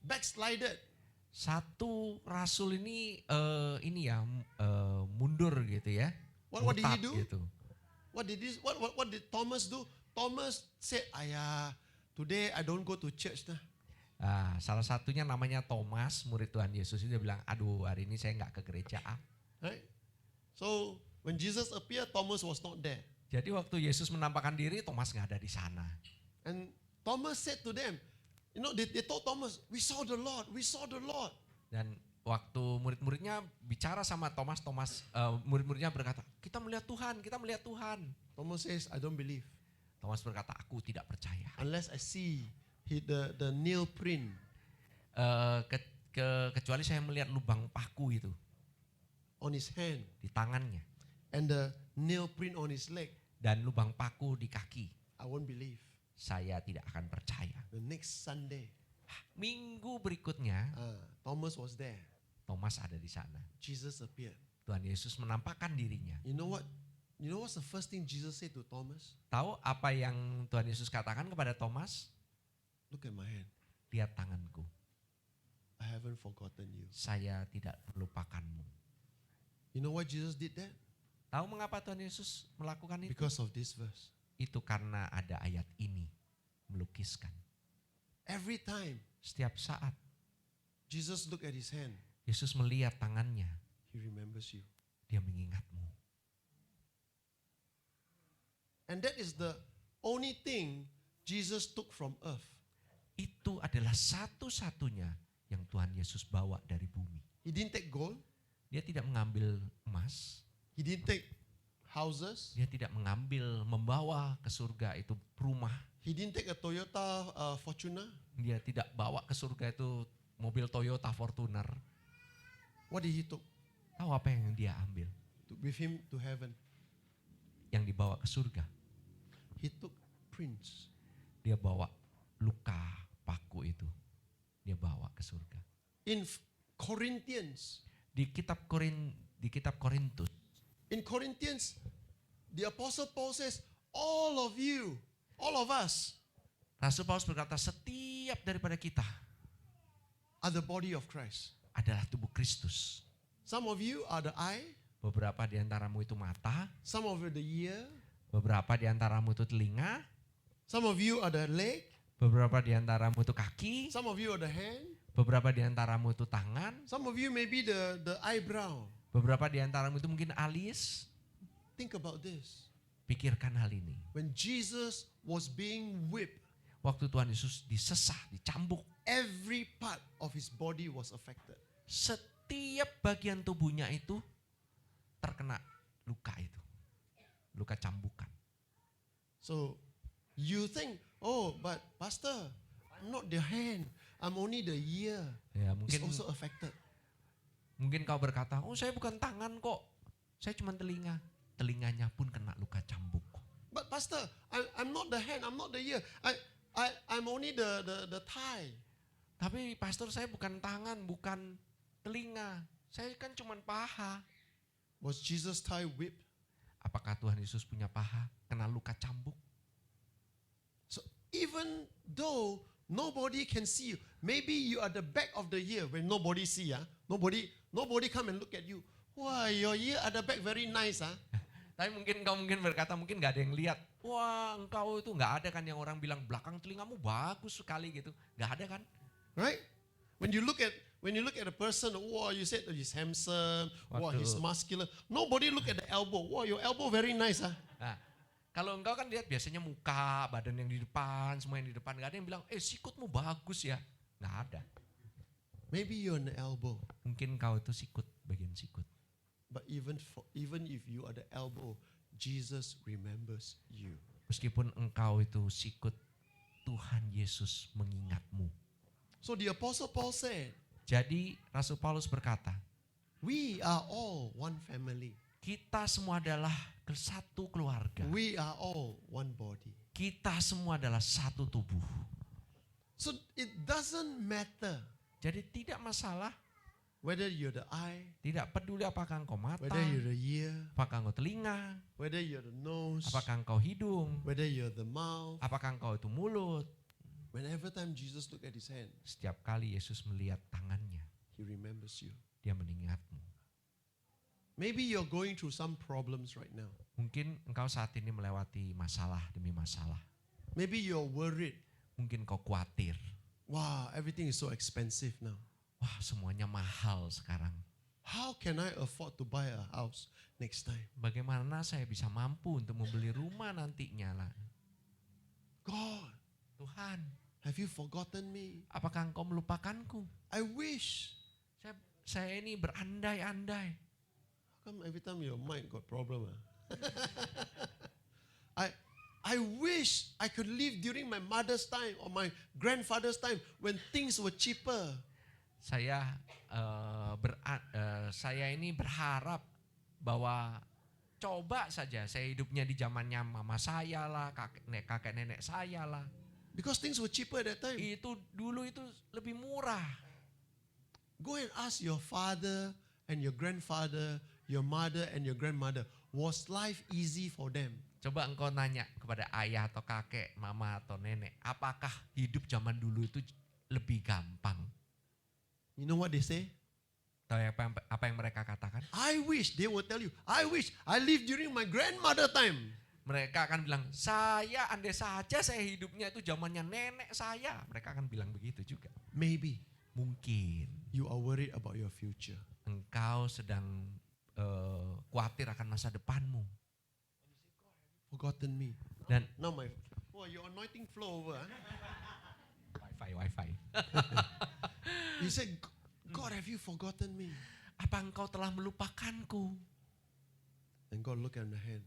backslided. Satu rasul ini mundur gitu ya. What did he Murtad do? gitu. What did Thomas do? Thomas said, "Ayah, today I don't go to church nah." Salah satunya namanya Thomas, murid Tuhan Yesus. Dia bilang, aduh hari ini saya nggak ke gereja. Right? So when Jesus appeared, Thomas was not there. Jadi waktu Yesus menampakkan diri, Thomas nggak ada di sana. And Thomas said to them, they told Thomas, "We saw the Lord, we saw the Lord." Dan waktu murid-muridnya bicara sama Thomas, murid-muridnya berkata, kita melihat Tuhan, kita melihat Tuhan. Thomas says, "I don't believe Thomas berkata, aku tidak percaya. unless I see the nail print." Kecuali saya melihat lubang paku itu On his hand di tangannya and the nail print on his leg, dan lubang paku di kaki. I won't believe. Saya tidak akan percaya. The next Sunday, Minggu berikutnya, Thomas was there. Thomas ada di sana. Jesus appeared. Tuhan Yesus menampakkan dirinya. You know what? You know what's the first thing Jesus said to Thomas? Tahu apa yang Tuhan Yesus katakan kepada Thomas? Look at my hand. Lihat tanganku. I haven't forgotten you. Saya tidak melupakanmu. You know why Jesus did that? Tahu mengapa Tuhan Yesus melakukan itu? Because of this verse. Itu karena ada ayat ini, melukiskan. Every time Setiap saat Jesus look at his hand, Yesus melihat tangannya, he remembers you. dia mengingatmu. And that is the only thing Jesus took from earth. Itu adalah satu-satunya yang Tuhan Yesus bawa dari bumi. He didn't take gold. Dia tidak mengambil emas, He didn't take houses. dia tidak membawa ke surga itu rumah, He didn't take a Toyota Fortuner. dia tidak bawa ke surga itu mobil Toyota Fortuner. What did he took? Tahu apa yang dia ambil? With him to heaven. Yang dibawa ke surga. He took prints. Dia bawa luka paku itu. Dia bawa ke surga. In Corinthians, Di kitab Korintus, in Corinthians, the Apostle Paul says, all of you, all of us Rasul Paulus berkata setiap daripada kita are the body of Christ. adalah tubuh Kristus. Some of you are the eye, Beberapa di antaramu itu mata, some of you are the ear, beberapa di antaramu itu telinga, some of you are the leg, beberapa di antaramu itu kaki, some of you are the hand, beberapa di antaramu itu tangan, some of you may be the eyebrow. beberapa di antaramu itu mungkin alis. Think about this. Pikirkan hal ini. When Jesus was being whipped, Waktu Tuhan Yesus disesah, dicambuk, every part of his body was affected. setiap bagian tubuhnya itu terkena luka itu. Luka cambukan. So you think, oh, but Pastor, I'm not the hand, I'm only the ear. Ya, It's also affected. mungkin kau berkata, "Oh, saya bukan tangan kok. Saya cuma telinga." Telinganya pun kena luka cambuk. But Pastor, I'm not the hand, I'm not the ear. I'm only the thigh. Tapi pastor saya bukan tangan, bukan telinga. Saya kan cuma paha. Was Jesus' thigh whipped? Apakah Tuhan Yesus punya paha? Kena luka cambuk? So even though nobody can see you, maybe you are the back of the ear when nobody see, nobody come and look at you. Wah, your ear at the back very nice, Tapi mungkin engkau berkata, mungkin gak ada yang lihat. Wah, engkau itu gak ada kan yang orang bilang belakang telingamu bagus sekali gitu. Gak ada kan? right? When you look at a person, wow, you said he's handsome, wow, he's Waduh. muscular. Nobody look at the elbow. Wow, your elbow very nice, Nah, kalau engkau kan lihat biasanya muka, badan yang di depan, semua yang di depan. Gak ada yang bilang, sikutmu bagus ya. Gak ada. Maybe you're an elbow, Mungkin kau itu sikut, bagian sikut. but even if you are the elbow, Jesus remembers you. Meskipun engkau itu sikut, Tuhan Yesus mengingatmu. So the Apostle Paul said, Jadi Rasul Paulus berkata, we are all one family. kita semua adalah satu keluarga. We are all one body. Kita semua adalah satu tubuh. So it doesn't matter Jadi tidak masalah, whether you're the eye, tidak peduli apakah engkau mata, whether you're the ear, apakah engkau telinga, whether you're the nose, apakah engkau hidung, whether you're the mouth. apakah engkau itu mulut. Whenever time Jesus look at his hand, Setiap kali Yesus melihat tangannya, he remembers you. dia mengingatmu. Maybe you're going through some problems right now. Mungkin engkau saat ini melewati masalah demi masalah. Maybe you're worried. Mungkin kau khawatir. Wow, everything is so expensive now. Wah, semuanya mahal sekarang. How can I afford to buy a house next time? Bagaimana saya bisa mampu untuk membeli rumah nantinya lah? God, Tuhan, have you forgotten me? apakah engkau melupakanku? I wish. Saya ini berandai-andai. How come every time your mind got problem? I wish I could live during my mother's time or my grandfather's time when things were cheaper. Saya ini berharap bahwa coba saja saya hidupnya di zamannya mama saya lah, kakek nenek saya lah. Because things were cheaper at that time. Itu dulu itu lebih murah. Go and ask your father and your grandfather, your mother and your grandmother, was life easy for them? Coba engkau nanya kepada ayah atau kakek, mama atau nenek, apakah hidup zaman dulu itu lebih gampang? You know what they say? Tahu apa yang mereka katakan? I wish, they will tell you, I wish I lived during my grandmother time. Mereka akan bilang, andai saja saya hidupnya itu zamannya nenek saya. Mereka akan bilang begitu juga. Maybe Mungkin you are worried about your future. engkau sedang khawatir akan masa depanmu. Forgotten me. Dan Now your anointing flow over. wifi. You said, God, have you forgotten me? Apa engkau telah melupakanku? And God look at the hand.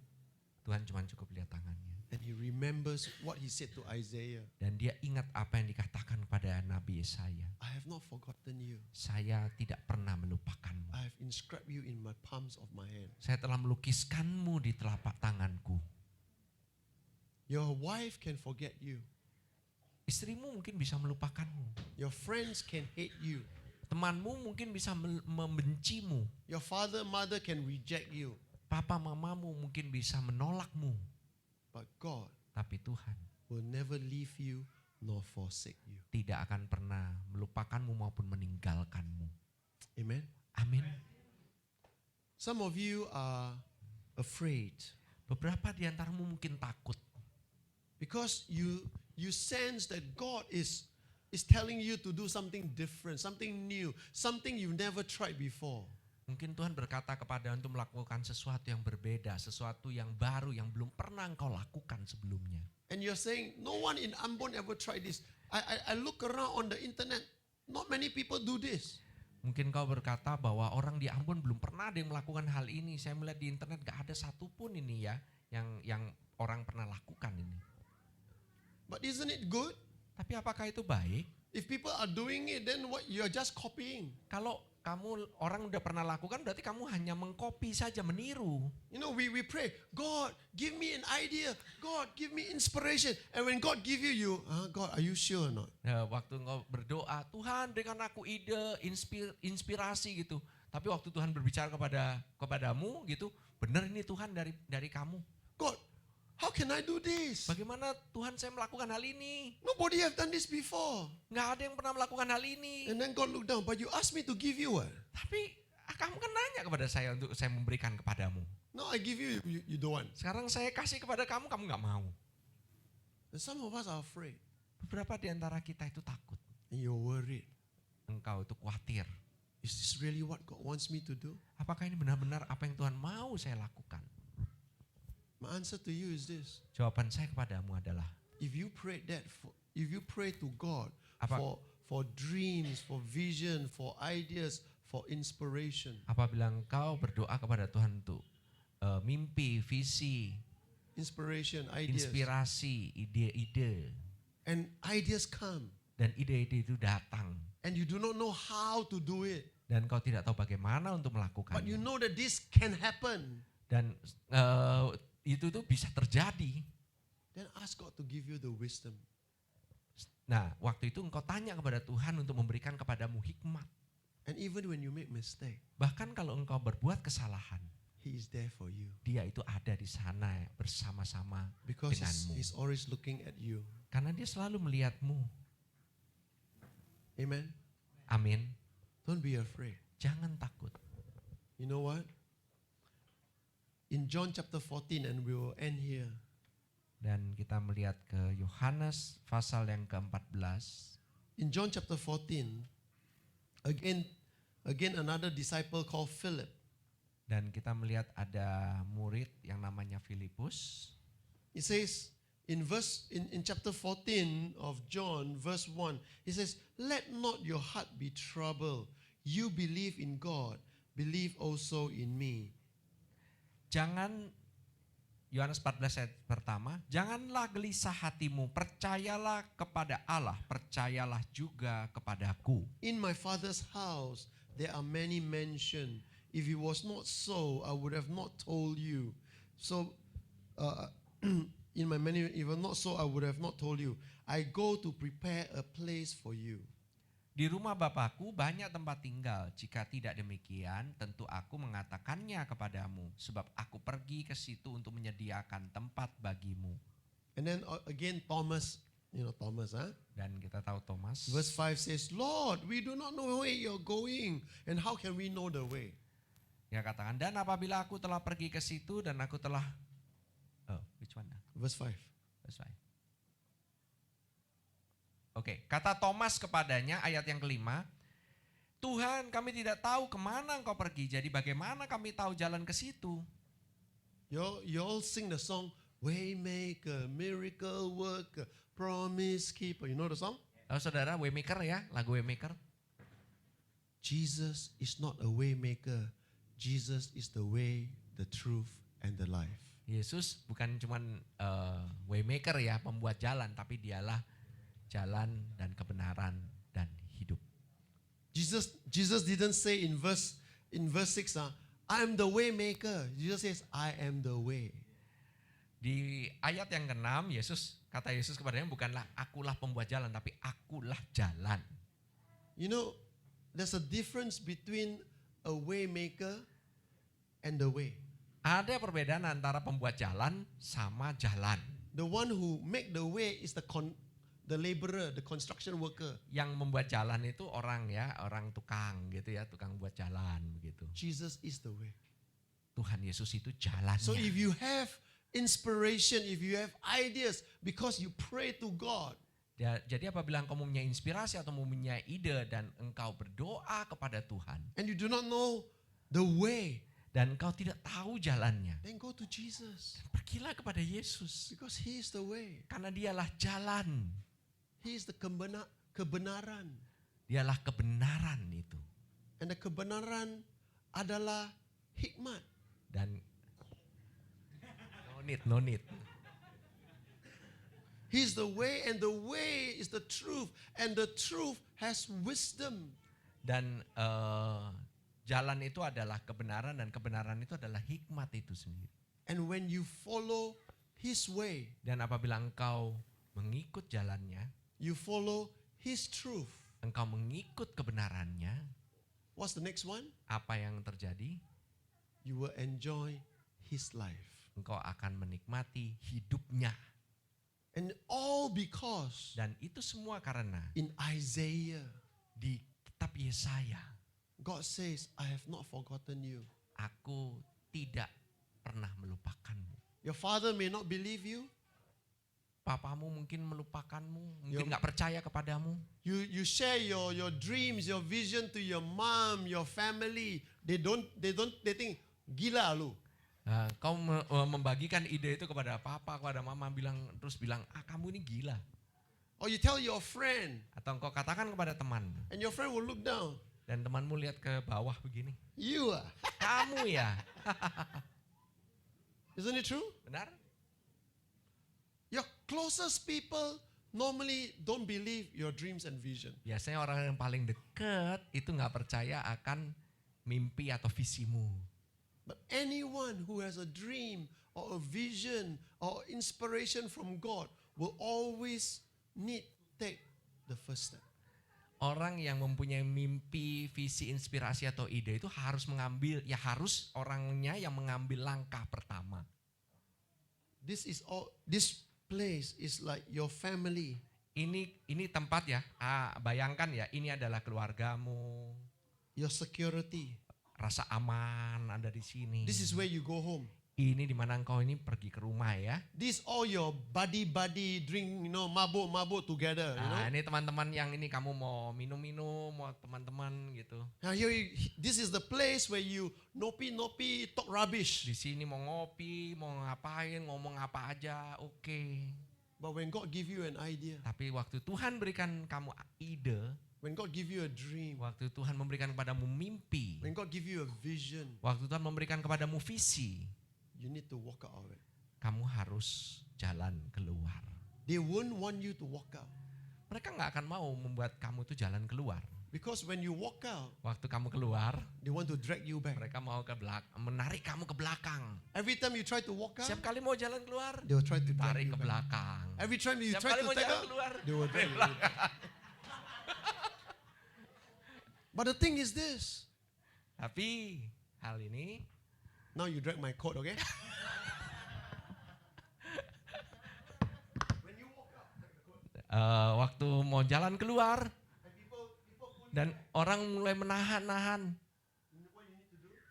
Tuhan cuma cukup lihat tangannya. And he remembers what he said to Isaiah. Dan dia ingat apa yang dikatakan kepada Nabi Yesaya. I have not forgotten you. Saya tidak pernah melupakanmu. I have inscribed you in my palms of my hand. Saya telah melukiskanmu di telapak tanganku. Your wife can forget you. Istrimu mungkin bisa melupakanmu. Your friends can hate you. Temanmu mungkin bisa membencimu. Your father, mother can reject you. Papa mamamu mungkin bisa menolakmu. But God Tapi Tuhan will never leave you nor forsake you. tidak akan pernah melupakanmu maupun meninggalkanmu. Amen. Amin. Some of you are afraid Beberapa di antaramu mungkin takut. because you sense that God is telling you to do something different, something new, something you've never tried before. Mungkin Tuhan berkata kepada untuk melakukan sesuatu yang berbeda, sesuatu yang baru yang belum pernah engkau lakukan sebelumnya. And you're saying, no one in Ambon ever tried this. I look around on the internet, not many people do this. Mungkin kau berkata bahwa orang di Ambon belum pernah ada yang melakukan hal ini. Saya melihat di internet gak ada satupun ini ya yang orang pernah lakukan ini. But isn't it good? Tapi apakah itu baik? If people are doing it, then what? You're just copying. Kalau kamu orang udah pernah lakukan berarti kamu hanya mengcopy saja, meniru. You know, we pray, God, give me an idea. God, give me inspiration. And when God give you, God, are you sure or not? Nah, waktu engkau berdoa, Tuhan berikan aku ide, inspirasi gitu. Tapi waktu Tuhan berbicara kepadamu gitu, benar ini Tuhan dari kamu. God, how can I do this? Bagaimana Tuhan saya melakukan hal ini? Nobody have done this before. Nggak ada yang pernah melakukan hal ini. And then God look down, but you asked me to give you what? Tapi kamu kan nanya kepada saya untuk saya memberikan kepadamu. No, I give you, you don't want. Sekarang saya kasih kepada kamu nggak mau. And some of us are afraid. Beberapa di antara kita itu takut. And you're worried. Engkau itu khawatir. Is this really what God wants me to do? Apakah ini benar-benar apa yang Tuhan mau saya lakukan? My answer to you is this. Jawaban saya kepadamu adalah, If you pray that, if you pray to God Apa- for dreams, for vision, for ideas, for inspiration, apabila engkau berdoa kepada Tuhan untuk mimpi, visi, inspiration, ideas, inspirasi, ide-ide, and ideas come, dan ide-ide itu datang, and you do not know how to do it, dan kau tidak tahu bagaimana untuk but you melakukannya, know that this can happen, dan itu tuh bisa terjadi. then ask God to give you the wisdom. Nah, waktu itu engkau tanya kepada Tuhan untuk memberikan kepadamu hikmat. And even when you make mistake, Bahkan kalau engkau berbuat kesalahan, He is there for you Dia itu ada di sana bersama-sama because denganmu. he's always looking at you. Karena Dia selalu melihatmu. Amen. Amin. Don't be afraid. Jangan takut. You know what? In John chapter 14, and we will end here. Dan kita melihat ke Yohanes pasal yang ke-14. In John chapter 14, again another disciple called Philip. Dan kita melihat ada murid yang namanya Filipus. It says in chapter 14 of John, verse 1, he says, "Let not your heart be troubled. You believe in God, believe also in me." Jangan, Yohanes 14 ayat pertama, janganlah gelisah hatimu, percayalah kepada Allah, percayalah juga kepadaku. In my Father's house there are many mansions. If it was not so, I would have not told you. So, if not so, I would have not told you. I go to prepare a place for you. Di rumah Bapakku banyak tempat tinggal. Jika tidak demikian, tentu aku mengatakannya kepadamu, sebab aku pergi ke situ untuk menyediakan tempat bagimu. And then again, Thomas, Thomas, huh? Dan kita tahu Thomas. Verse 5 says, "Lord, we do not know where you're going, and how can we know the way?" Dia katakan, dan apabila aku telah pergi ke situ dan aku telah, which one? Verse 5. Verse 5. Oke, kata Thomas kepadanya, ayat yang kelima, Tuhan, kami tidak tahu kemana engkau pergi, jadi bagaimana kami tahu jalan ke situ? You all sing the song, Waymaker, Miracle Worker, Promise Keeper. You know the song? Tahu saudara, Waymaker ya, lagu Waymaker. Jesus is not a waymaker. Jesus is the way, the truth, and the life. Yesus bukan cuman Waymaker ya, pembuat jalan, tapi dialah jalan dan kebenaran dan hidup. Jesus didn't say in verse 6, I am the way maker. Jesus says, I am the way. Di ayat yang ke-6, kata Yesus kepadanya, bukanlah akulah pembuat jalan, tapi akulah jalan. You know, there's a difference between a way maker and the way. Ada perbedaan antara pembuat jalan sama jalan. The one who make the way is the laborer, the construction worker. Yang membuat jalan itu orang tukang gitu ya, tukang buat jalan begitu. Jesus is the way. Tuhan Yesus itu jalannya. So if you have inspiration, if you have ideas, because you pray to God, jadi apabila engkau mempunyai inspirasi atau mempunyai ide dan engkau berdoa kepada Tuhan, and you do not know the way, dan engkau tidak tahu jalannya, then go to Jesus, pergilah kepada Yesus. because He is the way. Karena dialah jalan. He is the kebenaran. Dialah kebenaran itu. And the kebenaran adalah hikmat. Dan no need. He is the way, and the way is the truth, and the truth has wisdom. Dan jalan itu adalah kebenaran dan kebenaran itu adalah hikmat itu sendiri. And when you follow His way, Dan apabila engkau mengikut jalannya, you follow His truth, engkau mengikut kebenarannya, what's the next one? apa yang terjadi? You will enjoy His life. Engkau akan menikmati hidupnya. And all because Dan itu semua karena in Isaiah, di kitab Yesaya, God says, I have not forgotten you. aku tidak pernah melupakanmu. Your father may not believe you. Papamu mungkin melupakanmu, Yo. mungkin gak percaya kepadamu. You share your dreams, your vision to your mom, your family. They think, gila lu. Kau membagikan ide itu kepada papa, kepada mama, terus bilang, kamu ini gila. Or you tell your friend, Atau engkau katakan kepada teman, and your friend will look down. dan temanmu lihat ke bawah begini. You are. Kamu ya, Isn't it true? benar? Your closest people normally don't believe your dreams and vision. Biasanya orang yang paling dekat itu gak percaya akan mimpi atau visimu. But anyone who has a dream or a vision or inspiration from God will always need to take the first step. Orang yang mempunyai mimpi, visi, inspirasi atau ide itu harus harus orangnya yang mengambil langkah pertama. This place is like your family. Ini tempat ya, bayangkan ya, ini adalah keluargamu, Your security. rasa aman ada di sini. This is where you go home. Ini dimana engkau ini pergi ke rumah ya. This all your buddy drink, mabuk together. Ini teman-teman yang ini kamu mau minum-minum, mau teman-teman gitu. Now this is the place where you nopi talk rubbish. Di sini mau ngopi, mau ngapain, ngomong apa aja, oke. But when God give you an idea, Tapi waktu Tuhan berikan kamu ide, when God give you a dream, waktu Tuhan memberikan kepadamu mimpi, when God give you a vision, waktu Tuhan memberikan kepadamu visi, you need to walk out of it. kamu harus jalan keluar. They won't want you to walk out. Mereka nggak akan mau membuat kamu tuh jalan keluar. Because when you walk out, Waktu kamu keluar, they want to drag you back. mereka mau ke belakang, menarik kamu ke belakang. Every time you try to walk out, Setiap kali mau jalan keluar, they will try to drag tarik you ke back. belakang. Every time you Setiap try kali to mau take jalan out, keluar, they will drag you back. But the thing is this. Tapi hal ini, Now you drag my coat, okay? waktu mau jalan keluar, dan orang mulai menahan-nahan,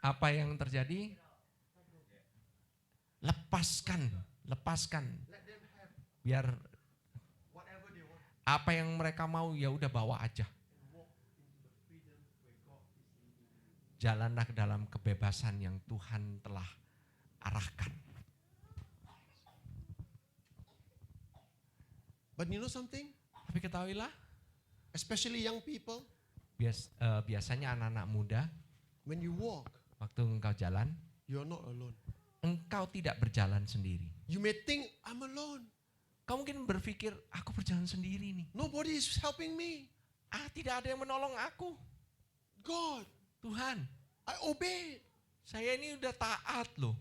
apa yang terjadi? Lepaskan. Biar apa yang mereka mau ya udah bawa aja. Jalanlah ke dalam kebebasan yang Tuhan telah arahkan. But you know something? Tapi ketahuilah, Especially young people, biasanya anak-anak muda, when you walk, waktu engkau jalan, you're not alone. engkau tidak berjalan sendiri. You may think, I'm alone. Kau mungkin berpikir, aku berjalan sendiri nih. Nobody is helping me. Tidak ada yang menolong aku. God, Tuhan, I obeyed. saya ini udah taat loh.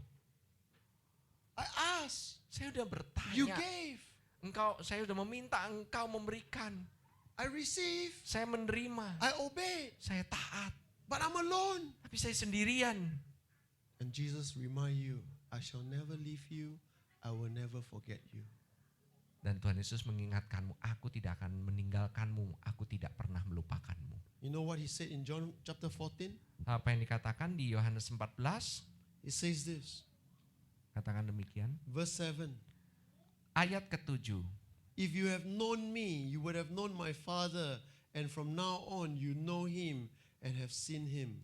I asked. Saya udah bertanya. You gave. Saya udah meminta, engkau memberikan. I received. Saya menerima. I obeyed. Saya taat. But I'm alone. Tapi saya sendirian. And Jesus remind you, I shall never leave you. I will never forget you. Dan Tuhan Yesus mengingatkanmu, aku tidak akan meninggalkanmu, aku tidak pernah melupakanmu. You know what he said in John chapter 14? Apa yang dikatakan di Yohanes 14? He says this, Katakan demikian. verse 7. Ayat ke-7. If you have known me, you would have known my Father, and from now on you know him and have seen him.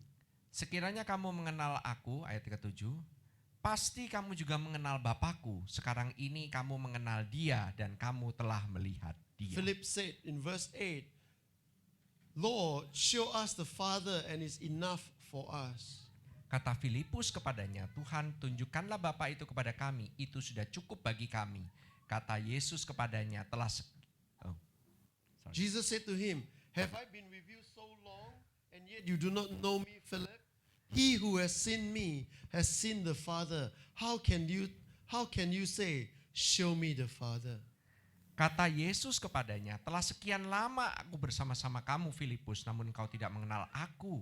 Sekiranya kamu mengenal aku, ayat ke-7, pasti kamu juga mengenal Bapakku. Sekarang ini kamu mengenal dia dan kamu telah melihat dia. Philip said in verse 8, Lord, show us the Father and it's enough for us. Kata Filipus kepadanya, Tuhan tunjukkanlah Bapa itu kepada kami, itu sudah cukup bagi kami. Kata Yesus kepadanya, Jesus said to him, have I been with you so long And yet you do not know me, Philip? He who has seen me has seen the Father. How can you say, show me the Father? Kata Yesus kepadanya, telah sekian lama aku bersama-sama kamu Filipus, namun engkau tidak mengenal aku.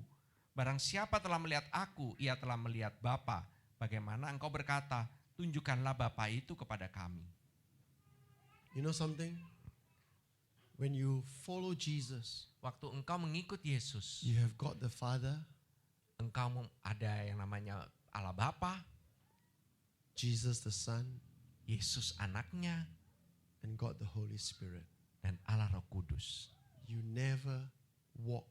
Barang siapa telah melihat aku, ia telah melihat Bapa. Bagaimana engkau berkata, tunjukkanlah Bapa itu kepada kami. You know something? When you follow Jesus, Waktu engkau mengikut Yesus, you have got the Father, engkau ada yang namanya Allah Bapa, Jesus the Son, Yesus anaknya, and God the Holy Spirit. dan Allah Roh Kudus. You never walk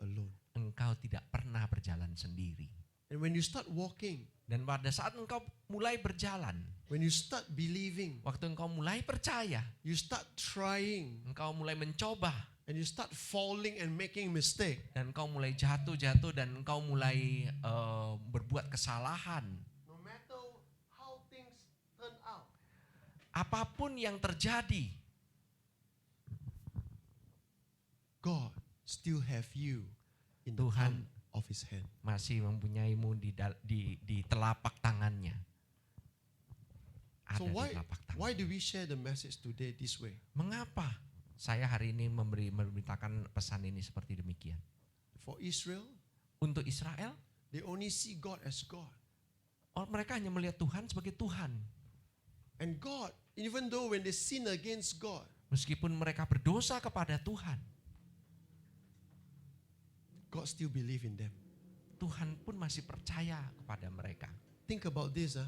alone. Engkau tidak pernah berjalan sendiri. And when you start walking, Dan pada saat engkau mulai berjalan, when you start believing, waktu engkau mulai percaya, you start trying, engkau mulai mencoba, and you start falling and making mistake. dan engkau mulai jatuh, dan engkau mulai berbuat kesalahan. No matter how things turn out, Apapun yang terjadi, God still have you in the Tuhan palm of His hand. masih mempunyaimu di telapak tangannya. Ada So di telapak tangan. why do we share the message today this way? Mengapa saya hari ini memberitakan pesan ini seperti demikian? For Israel, Untuk Israel, they only see God as God. mereka hanya melihat Tuhan sebagai Tuhan. And God, even though when they sin against God, Meskipun mereka berdosa kepada Tuhan, God still believe in them. Tuhan pun masih percaya kepada mereka. Think about this.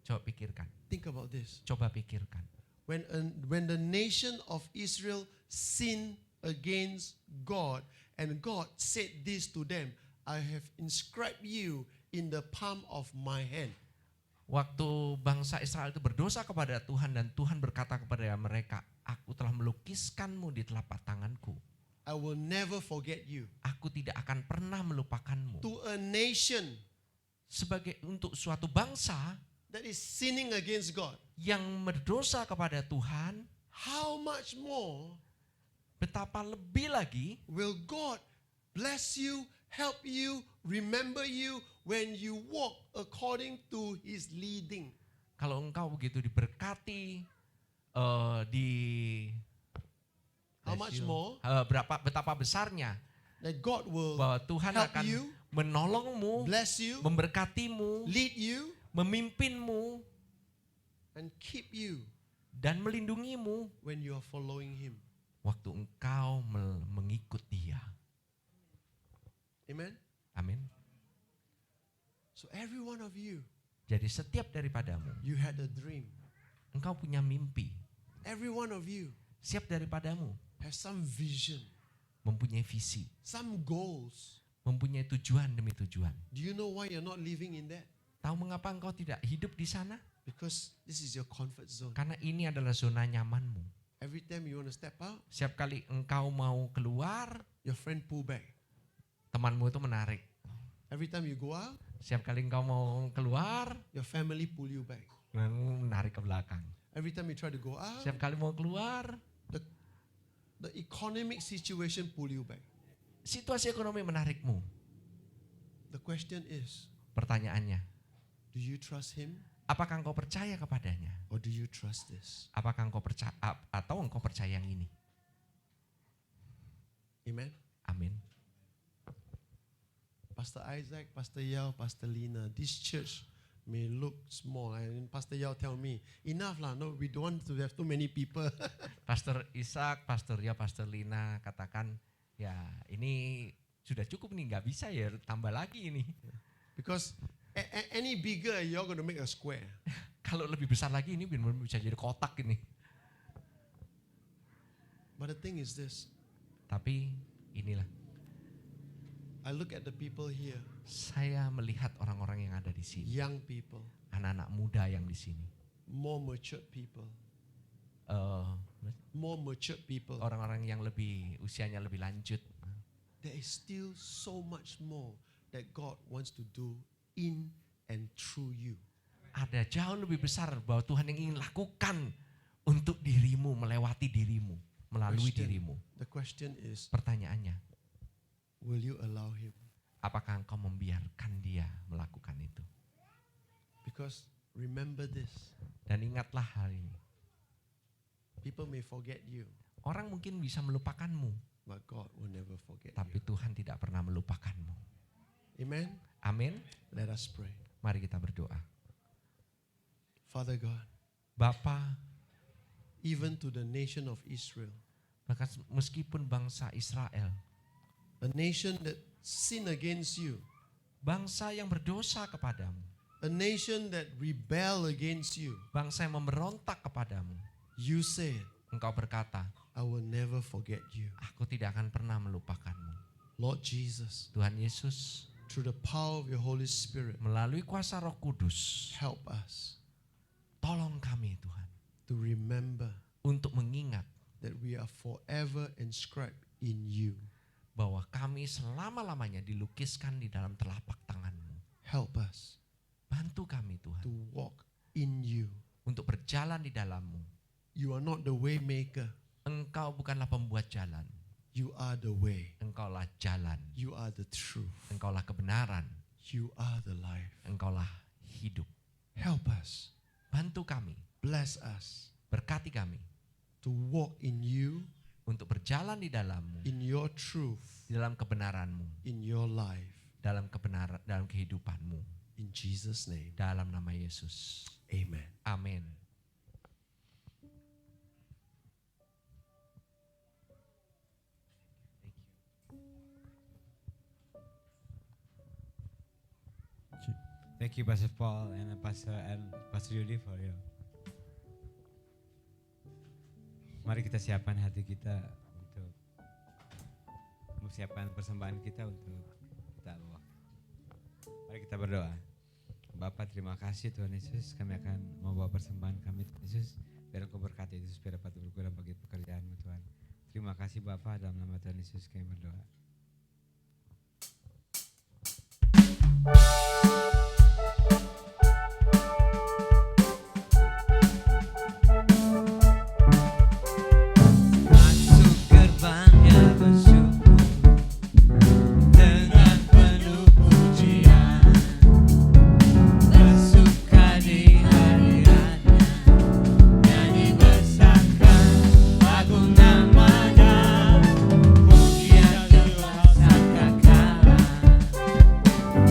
Coba pikirkan, Think about this. coba pikirkan. When the nation of Israel sinned against God, and God said this to them, I have inscribed you in the palm of my hand. Waktu bangsa Israel itu berdosa kepada Tuhan dan Tuhan berkata kepada mereka, aku telah melukiskanmu di telapak tanganku. I will never forget you. Aku tidak akan pernah melupakanmu. To a nation Sebagai untuk suatu bangsa that is sinning against God, yang berdosa kepada Tuhan, how much more betapa lebih lagi will God bless you, help you, remember you when you walk according to His leading? kalau engkau begitu diberkati, How much more betapa besarnya that God will bahwa Tuhan help akan you, menolongmu, bless you, memberkatimu, lead you, memimpinmu, and keep you dan melindungimu when you are following Him. waktu engkau mengikut Dia. Amen? Amin. So every one of you, Jadi setiap daripadamu, you had a dream. engkau punya mimpi. Every one of you Setiap daripadamu has some vision, mempunyai visi, some goals. mempunyai tujuan demi tujuan. Do you know why you're not living in that? Tahu mengapa engkau tidak hidup di sana? Because this is your comfort zone. Karena ini adalah zona nyamanmu. Every time you want to step out, Setiap kali engkau mau keluar, your friend pull back. temanmu itu menarik. Every time you go out, Setiap kali engkau mau keluar, your family pull you back. menarik ke belakang. Every time you try to go out, Setiap kali mau keluar, the economic situation pull you back. situasi ekonomi menarikmu. The question is, Pertanyaannya, do you trust Him apakah engkau percaya kepadanya? or do you trust this? Apakah engkau percaya atau engkau percaya yang ini? Amen? Amin. Pastor Isaac, Pastor Yao, Pastor Lina, this church may look small. And Pastor Yao tell me, enough lah, no, we don't want to have too many people. Pastor Ishak, Pastor Ya, Pastor Lina katakan, ya ini sudah cukup nih, nggak bisa ya tambah lagi ini. Because any bigger, you're going to make a square. Kalau lebih besar lagi ini benar-benar bisa jadi kotak ini. But the thing is this, Tapi inilah, I look at the people here, saya melihat orang-orang yang ada di sini, young people, anak-anak muda yang di sini, more matured people, orang-orang yang usianya lebih lanjut. there is still so much more that God wants to do in and through you. Ada jauh lebih besar bahwa Tuhan yang ingin lakukan untuk dirimu, melewati dirimu, melalui dirimu. The question is, Pertanyaannya, Will you allow him? Apakah engkau membiarkan dia melakukan itu? Because remember this, Dan ingatlah hal ini. people may forget you, Orang mungkin bisa melupakanmu, but God will never forget tapi you. Tuhan tidak pernah melupakanmu. Amen? Amin. Let us pray. Mari kita berdoa. Father God, Bapa, even to the nation of Israel, bahkan meskipun bangsa Israel, a nation that sinned against you, bangsa yang berdosa kepadamu, a nation that rebelled against you, bangsa yang memberontak kepadamu, you said, engkau berkata, I will never forget you. aku tidak akan pernah melupakanmu. Lord Jesus, Tuhan Yesus, through the power of your Holy Spirit, melalui kuasa Roh Kudus, help us tolong kami Tuhan, to remember untuk mengingat that we are forever inscribed in you. bahwa kami selama-lamanya dilukiskan di dalam telapak tangan-Mu. Help us Bantu kami Tuhan, to walk in you. untuk berjalan di dalam-Mu. You are not the way maker. Engkau bukanlah pembuat jalan, You are the way. Engkaulah jalan, You are the truth. Engkaulah kebenaran, You are the life. Engkaulah hidup. Help us. Bantu kami, Bless us berkati kami, to walk in you, untuk berjalan di dalam-Mu, in your truth, di dalam kebenaran-Mu, in your life. dalam kebenaran, dalam kehidupan-Mu. In Jesus' name, Dalam nama Yesus. amen. Amin. Thank you Pastor Paul and Pastor Yudi for you. Mari kita siapkan hati kita untuk mempersiapkan persembahan kita untuk kita bawa. Mari kita berdoa. Bapa, terima kasih Tuhan Yesus, kami akan membawa persembahan kami Tuhan Yesus. Biar Engkau berkati Yesus, biar dapat berguna bagi pekerjaan-Mu Tuhan. Terima kasih Bapa, dalam nama Tuhan Yesus kami berdoa. Masuk gerbangnya bersyukur dengan penuh pujian, bersuka di hadiratnya, nyanyi besarkan agung namanya, pujian Tuhan sang kekal,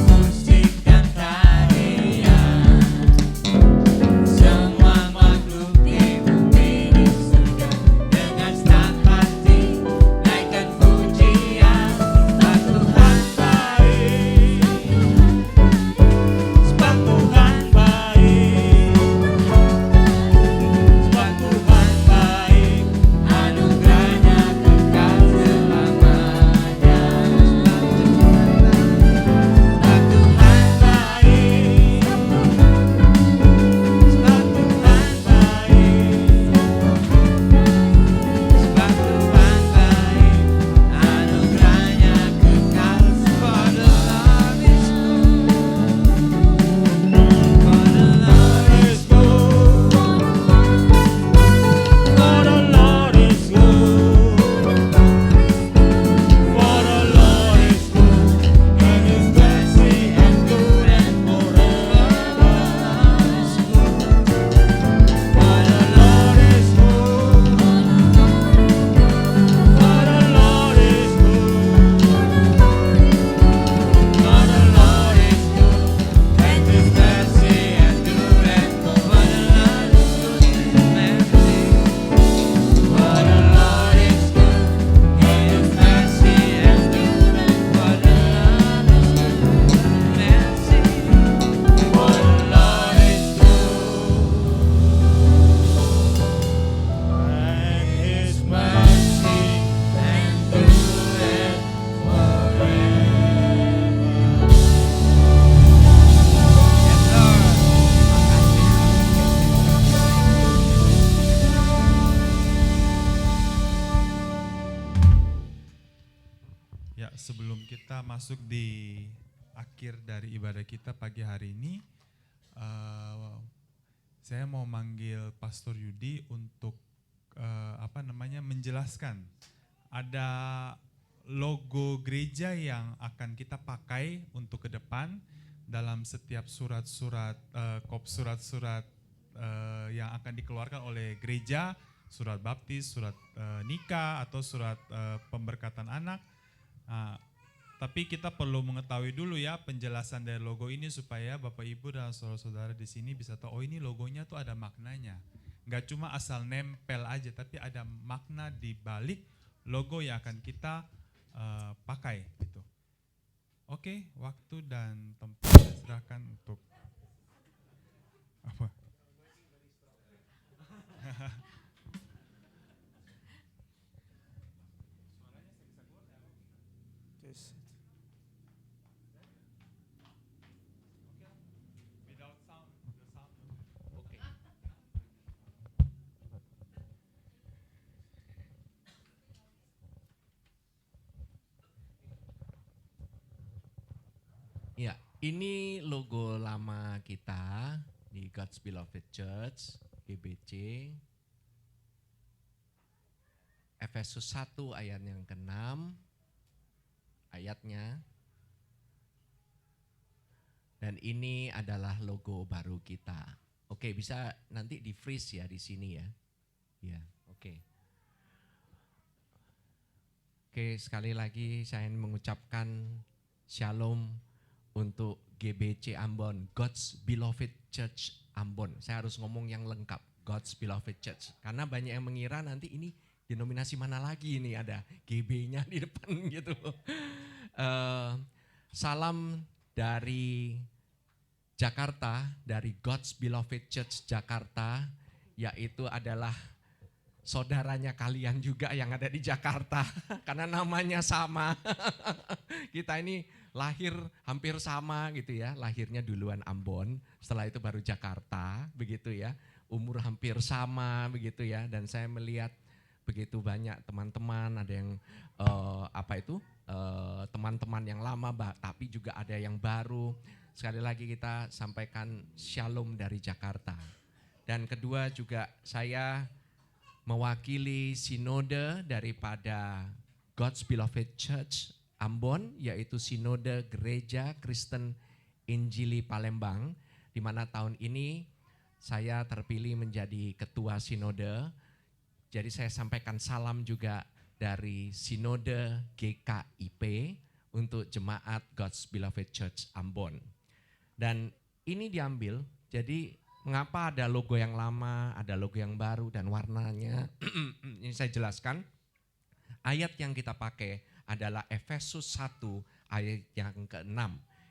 musik dan tarian, semua makhluk di bumi di surga dengan senang hati naikkan pujian. Sebab Tuhan baik, sebab Tuhan baik, sebab Tuhan baik, anugerahnya kekal selamanya. Sebab Tuhan baik, sebab Tuhan baik, sebab Tuhan baik, anugerahnya kekal. For the Lord is good, for the Lord is good, for the Lord is good, and His mercy endureth forever. For the Lord is good, for the Lord is good, for the Lord is good, and His mercy endureth forever. For the Lord is good, and His mercy endureth forever. Mercy, for the Lord is good, and His mercy endureth Ya, sebelum kita masuk di akhir dari ibadah kita pagi hari ini, saya mau manggil Pastor Yudi untuk menjelaskan. Ada logo gereja yang akan kita pakai untuk ke depan dalam setiap surat-surat yang akan dikeluarkan oleh gereja, surat baptis, surat nikah atau surat pemberkatan anak. Tapi kita perlu mengetahui dulu ya penjelasan dari logo ini supaya Bapak Ibu dan saudara-saudara di sini bisa tahu, oh ini logonya tuh ada maknanya. Nggak cuma asal nempel aja, tapi ada makna di balik logo yang akan kita pakai gitu. Oke, waktu dan tempat saya serahkan untuk apa? Ya, ini logo lama kita di God's Beloved Church, GBC. Efesus 1 ayat yang ke-6, ayatnya. Dan ini adalah logo baru kita. Oke, bisa nanti di freeze ya di sini ya. Ya, oke. Oke, sekali lagi saya mengucapkan shalom untuk GBC Ambon, God's Beloved Church Ambon. Saya harus ngomong yang lengkap, God's Beloved Church. Karena banyak yang mengira nanti ini denominasi mana lagi ini ada GB-nya di depan gitu. Salam dari Jakarta, dari God's Beloved Church Jakarta, yaitu adalah saudaranya kalian juga yang ada di Jakarta, karena namanya sama. Kita ini lahir hampir sama gitu ya, lahirnya duluan Ambon, setelah itu baru Jakarta, begitu ya. Umur hampir sama begitu ya, dan saya melihat begitu banyak teman-teman, ada yang teman-teman yang lama, tapi juga ada yang baru. Sekali lagi kita sampaikan shalom dari Jakarta. Dan kedua juga saya mewakili sinode daripada God's Beloved Church Ambon, yaitu sinode Gereja Kristen Injili Palembang, di mana tahun ini saya terpilih menjadi ketua sinode. Jadi saya sampaikan salam juga dari sinode GKIP untuk jemaat God's Beloved Church Ambon. Dan ini diambil, jadi mengapa ada logo yang lama, ada logo yang baru dan warnanya, ini saya jelaskan. Ayat yang kita pakai adalah Efesus 1 ayat yang ke-6,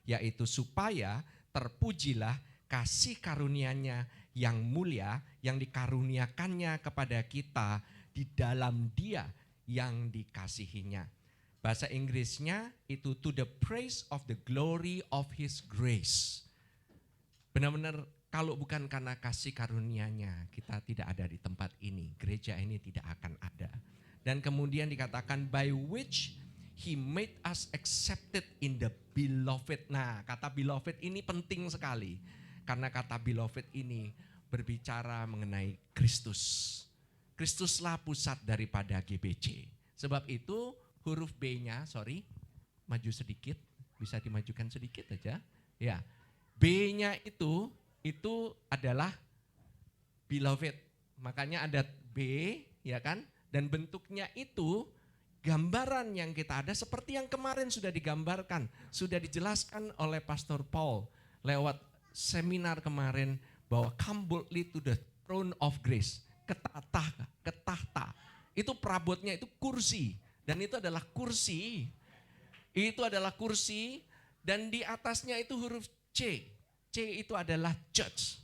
yaitu supaya terpujilah kasih karunia-Nya yang mulia yang dikaruniakannya kepada kita di dalam Dia yang dikasihinya. Bahasa Inggrisnya itu to the praise of the glory of His grace. Benar-benar kalau bukan karena kasih karunia-Nya kita tidak ada di tempat ini, gereja ini tidak akan ada. Dan kemudian dikatakan by which He made us accepted in the beloved. Nah, kata beloved ini penting sekali. Karena kata beloved ini berbicara mengenai Kristus. Kristuslah pusat daripada GBC. Sebab itu huruf B-nya, maju sedikit, bisa dimajukan sedikit aja. Ya, B-nya itu adalah beloved. Makanya ada B, ya kan? Dan bentuknya itu gambaran yang kita ada seperti yang kemarin sudah digambarkan, sudah dijelaskan oleh Pastor Paul lewat seminar kemarin bahwa come boldly to the throne of grace, ke tahta. Itu perabotnya itu kursi, dan itu adalah kursi. Itu adalah kursi dan di atasnya itu huruf C. C itu adalah church.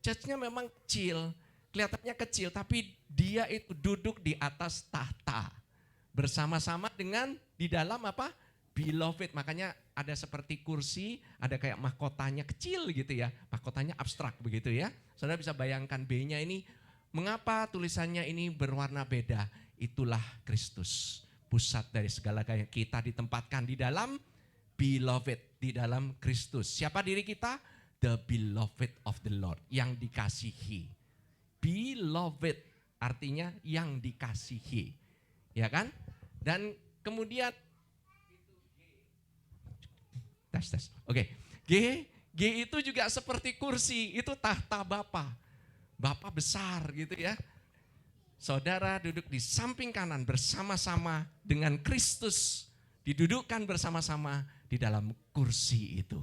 Church-nya memang kecil, kelihatannya kecil, tapi dia itu duduk di atas tahta. Bersama-sama dengan di dalam apa? Beloved. Makanya ada seperti kursi, ada kayak mahkotanya kecil gitu ya. Mahkotanya abstrak begitu ya. Saudara bisa bayangkan B-nya ini, mengapa tulisannya ini berwarna beda? Itulah Kristus. Pusat dari segala gaya kita ditempatkan di dalam beloved, di dalam Kristus. Siapa diri kita? The beloved of the Lord, yang dikasihi. Beloved artinya yang dikasihi. Ya kan? Dan Kemudian tes. Oke. G itu juga seperti kursi, itu tahta Bapa. Bapa besar gitu ya. Saudara duduk di samping kanan bersama-sama dengan Kristus, didudukkan bersama-sama di dalam kursi itu.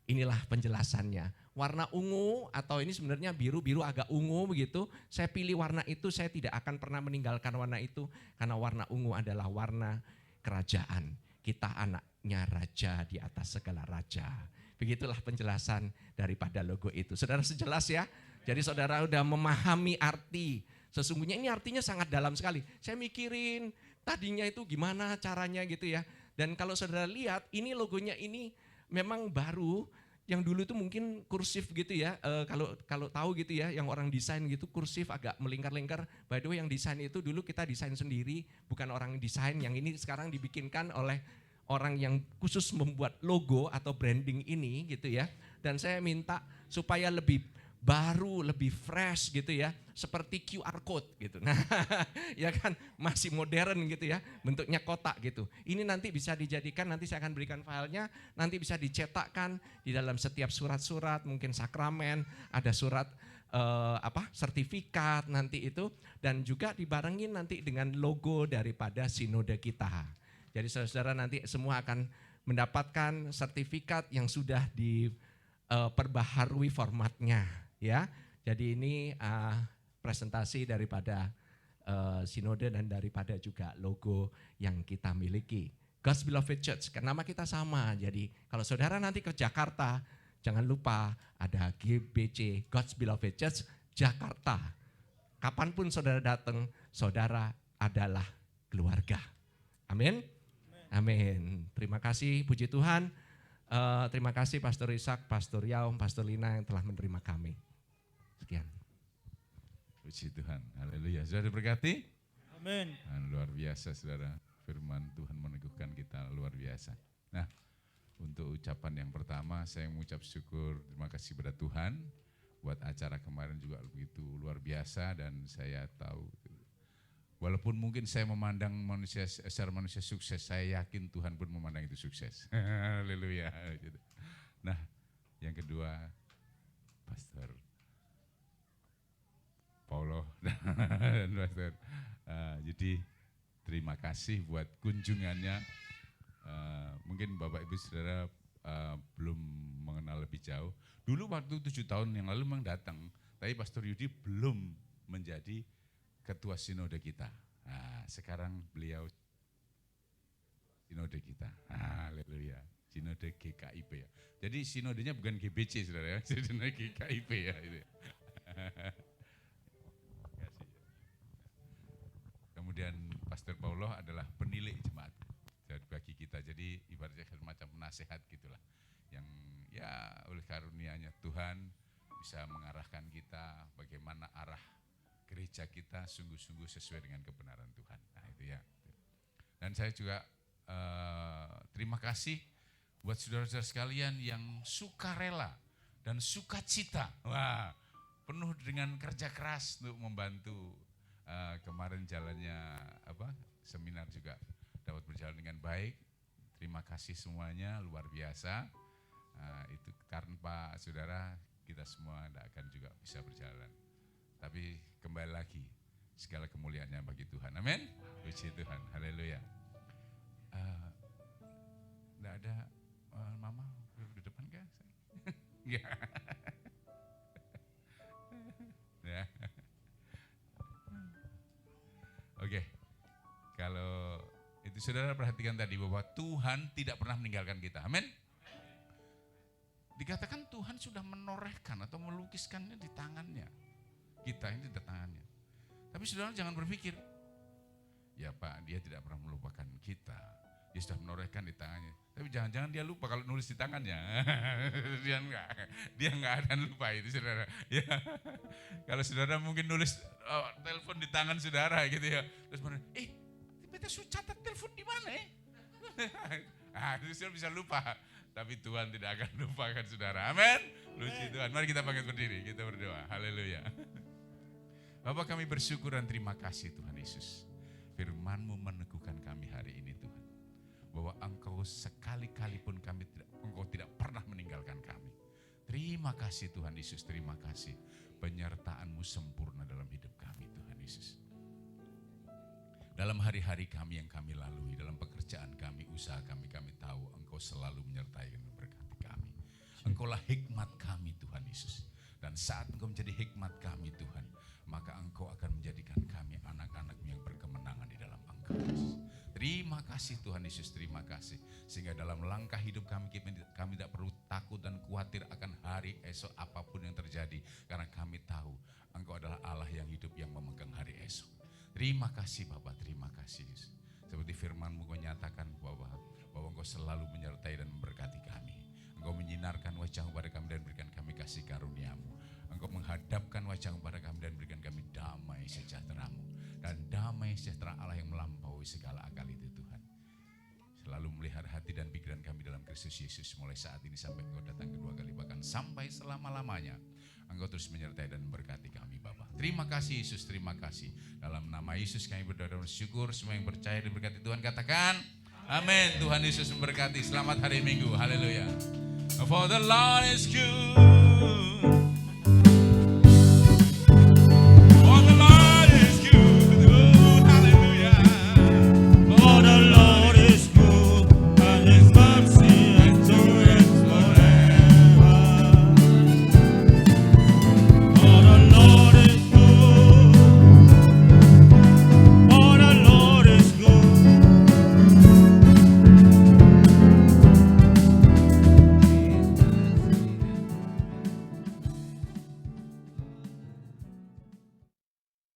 Inilah penjelasannya. Warna ungu atau ini sebenarnya biru agak ungu begitu. Saya pilih warna itu, saya tidak akan pernah meninggalkan warna itu. Karena warna ungu adalah warna kerajaan. Kita anaknya raja di atas segala raja. Begitulah penjelasan daripada logo itu. Saudara sejelas ya. Jadi saudara udah memahami arti. Sesungguhnya ini artinya sangat dalam sekali. Saya mikirin tadinya itu gimana caranya gitu ya. Dan kalau saudara lihat ini logonya ini memang baru, yang dulu itu mungkin kursif gitu ya. Kalau tahu gitu ya, yang orang desain gitu kursif agak melingkar-lingkar. By the way yang desain itu dulu kita desain sendiri, bukan orang desain. Yang ini sekarang dibikinkan oleh orang yang khusus membuat logo atau branding ini gitu ya. Dan saya minta supaya lebih baru, lebih fresh gitu ya, seperti QR code gitu. Nah, ya kan masih modern gitu ya, bentuknya kotak gitu. Ini nanti bisa dijadikan, nanti saya akan berikan filenya, nanti bisa dicetakkan di dalam setiap surat-surat, mungkin sakramen, ada surat sertifikat nanti itu, dan juga dibarengin nanti dengan logo daripada sinode kita. Jadi saudara nanti semua akan mendapatkan sertifikat yang sudah diperbaharui formatnya. Ya, jadi ini presentasi daripada sinode dan daripada juga logo yang kita miliki. God's Beloved Church, nama kita sama. Jadi kalau saudara nanti ke Jakarta, jangan lupa ada GBC, God's Beloved Church Jakarta. Kapanpun saudara datang, saudara adalah keluarga. Amin. Amin. Terima kasih, puji Tuhan. Terima kasih Pastor Ishak, Pastor Yaum, Pastor Lina yang telah menerima kami. Sekian. Puji Tuhan, haleluya. Sudah diberkati? Amin. Luar biasa saudara, firman Tuhan meneguhkan kita luar biasa. Nah, untuk ucapan yang pertama saya mengucap syukur, terima kasih pada Tuhan. Buat acara kemarin juga begitu luar biasa dan saya tahu, walaupun mungkin saya memandang manusia secara manusia sukses, saya yakin Tuhan pun memandang itu sukses. Haleluya. Nah, yang kedua, Pastor Paulo dan Pastor. Jadi terima kasih buat kunjungannya. Mungkin Bapak Ibu Saudara belum mengenal lebih jauh. Dulu waktu 7 tahun yang lalu memang datang, tapi Pastor Yudi belum menjadi ketua sinode kita. Nah, sekarang beliau sinode kita. Haleluya. Sinode GKIP ya. Jadi sinodenya bukan GBC saudara ya, sinode GKIP ya. Kemudian Pastor Paulo adalah penilik jemaat bagi kita. Jadi ibaratnya semacam penasehat gitulah. Yang ya oleh karunia-Nya Tuhan bisa mengarahkan kita bagaimana arah gereja kita sungguh-sungguh sesuai dengan kebenaran Tuhan. Nah itu ya. Dan saya juga terima kasih buat saudara-saudara sekalian yang sukarela dan sukacita. Wah, penuh dengan kerja keras untuk membantu. Kemarin jalannya seminar juga dapat berjalan dengan baik. Terima kasih semuanya, luar biasa. Itu karena saudara kita semua tidak akan juga bisa berjalan. Tapi kembali lagi, segala kemuliaannya bagi Tuhan. Amin. Puji Tuhan. Haleluya. Tidak ada mama di depan kah? Enggak. Ya. Oke. Kalau itu saudara perhatikan tadi bahwa Tuhan tidak pernah meninggalkan kita. Amin. Dikatakan Tuhan sudah menorehkan atau melukiskannya di tangannya. Kita ini di tangannya. Tapi saudara jangan berpikir, ya Pak, dia tidak pernah melupakan kita. Dia sudah menorehkan di tangannya. Tapi jangan-jangan dia lupa kalau nulis di tangannya. Dia enggak akan lupa itu saudara. Ya. Kalau saudara mungkin nulis telepon di tangan saudara gitu ya. Terus kita sudah catat telepon di mana ya? Itu saudara bisa lupa. Tapi Tuhan tidak akan lupakan saudara. Amin. Puji Tuhan. Mari kita bangkit berdiri, kita berdoa. Haleluya. Bapak kami bersyukur dan terima kasih Tuhan Yesus. Firman-Mu meneguhkan kami hari ini Tuhan. bahwa Engkau sekali-kali pun Engkau tidak pernah meninggalkan kami. Terima kasih Tuhan Yesus, terima kasih. Penyertaan-Mu sempurna dalam hidup kami Tuhan Yesus. Dalam hari-hari kami yang kami lalui, dalam pekerjaan kami, usaha kami tahu Engkau selalu menyertai dan memberkati kami. Engkaulah hikmat kami Tuhan Yesus. Dan saat Engkau menjadi hikmat kami Tuhan, maka Engkau akan menjadikan kami anak-anak yang berkemenangan di dalam Engkau Yesus. Terima kasih Tuhan Yesus, terima kasih. Sehingga dalam langkah hidup kami tidak perlu takut dan khawatir akan hari esok apapun yang terjadi. Karena kami tahu Engkau adalah Allah yang hidup yang memegang hari esok. Terima kasih Bapak, terima kasih Yesus. Seperti firman-Mu Kau nyatakan bahwa Engkau selalu menyertai dan memberkati kami. Engkau menyinarkan wajah-Mu pada kami dan berikan kami kasih karunia-Mu. Engkau menghadapkan wajah-Mu pada kami dan berikan kami damai sejahtera-Mu. Dan damai sejahtera Allah yang melampaui segala akal itu Tuhan. Selalu melihara hati dan pikiran kami dalam Kristus Yesus. Mulai saat ini sampai Engkau datang kedua kali. Bahkan sampai selama-lamanya. Engkau terus menyertai dan memberkati kami Bapa. Terima kasih Yesus, terima kasih. Dalam nama Yesus kami berdoa dan bersyukur. Semua yang percaya diberkati Tuhan katakan amin. Tuhan Yesus memberkati. Selamat hari Minggu. Haleluya. For the Lord is good.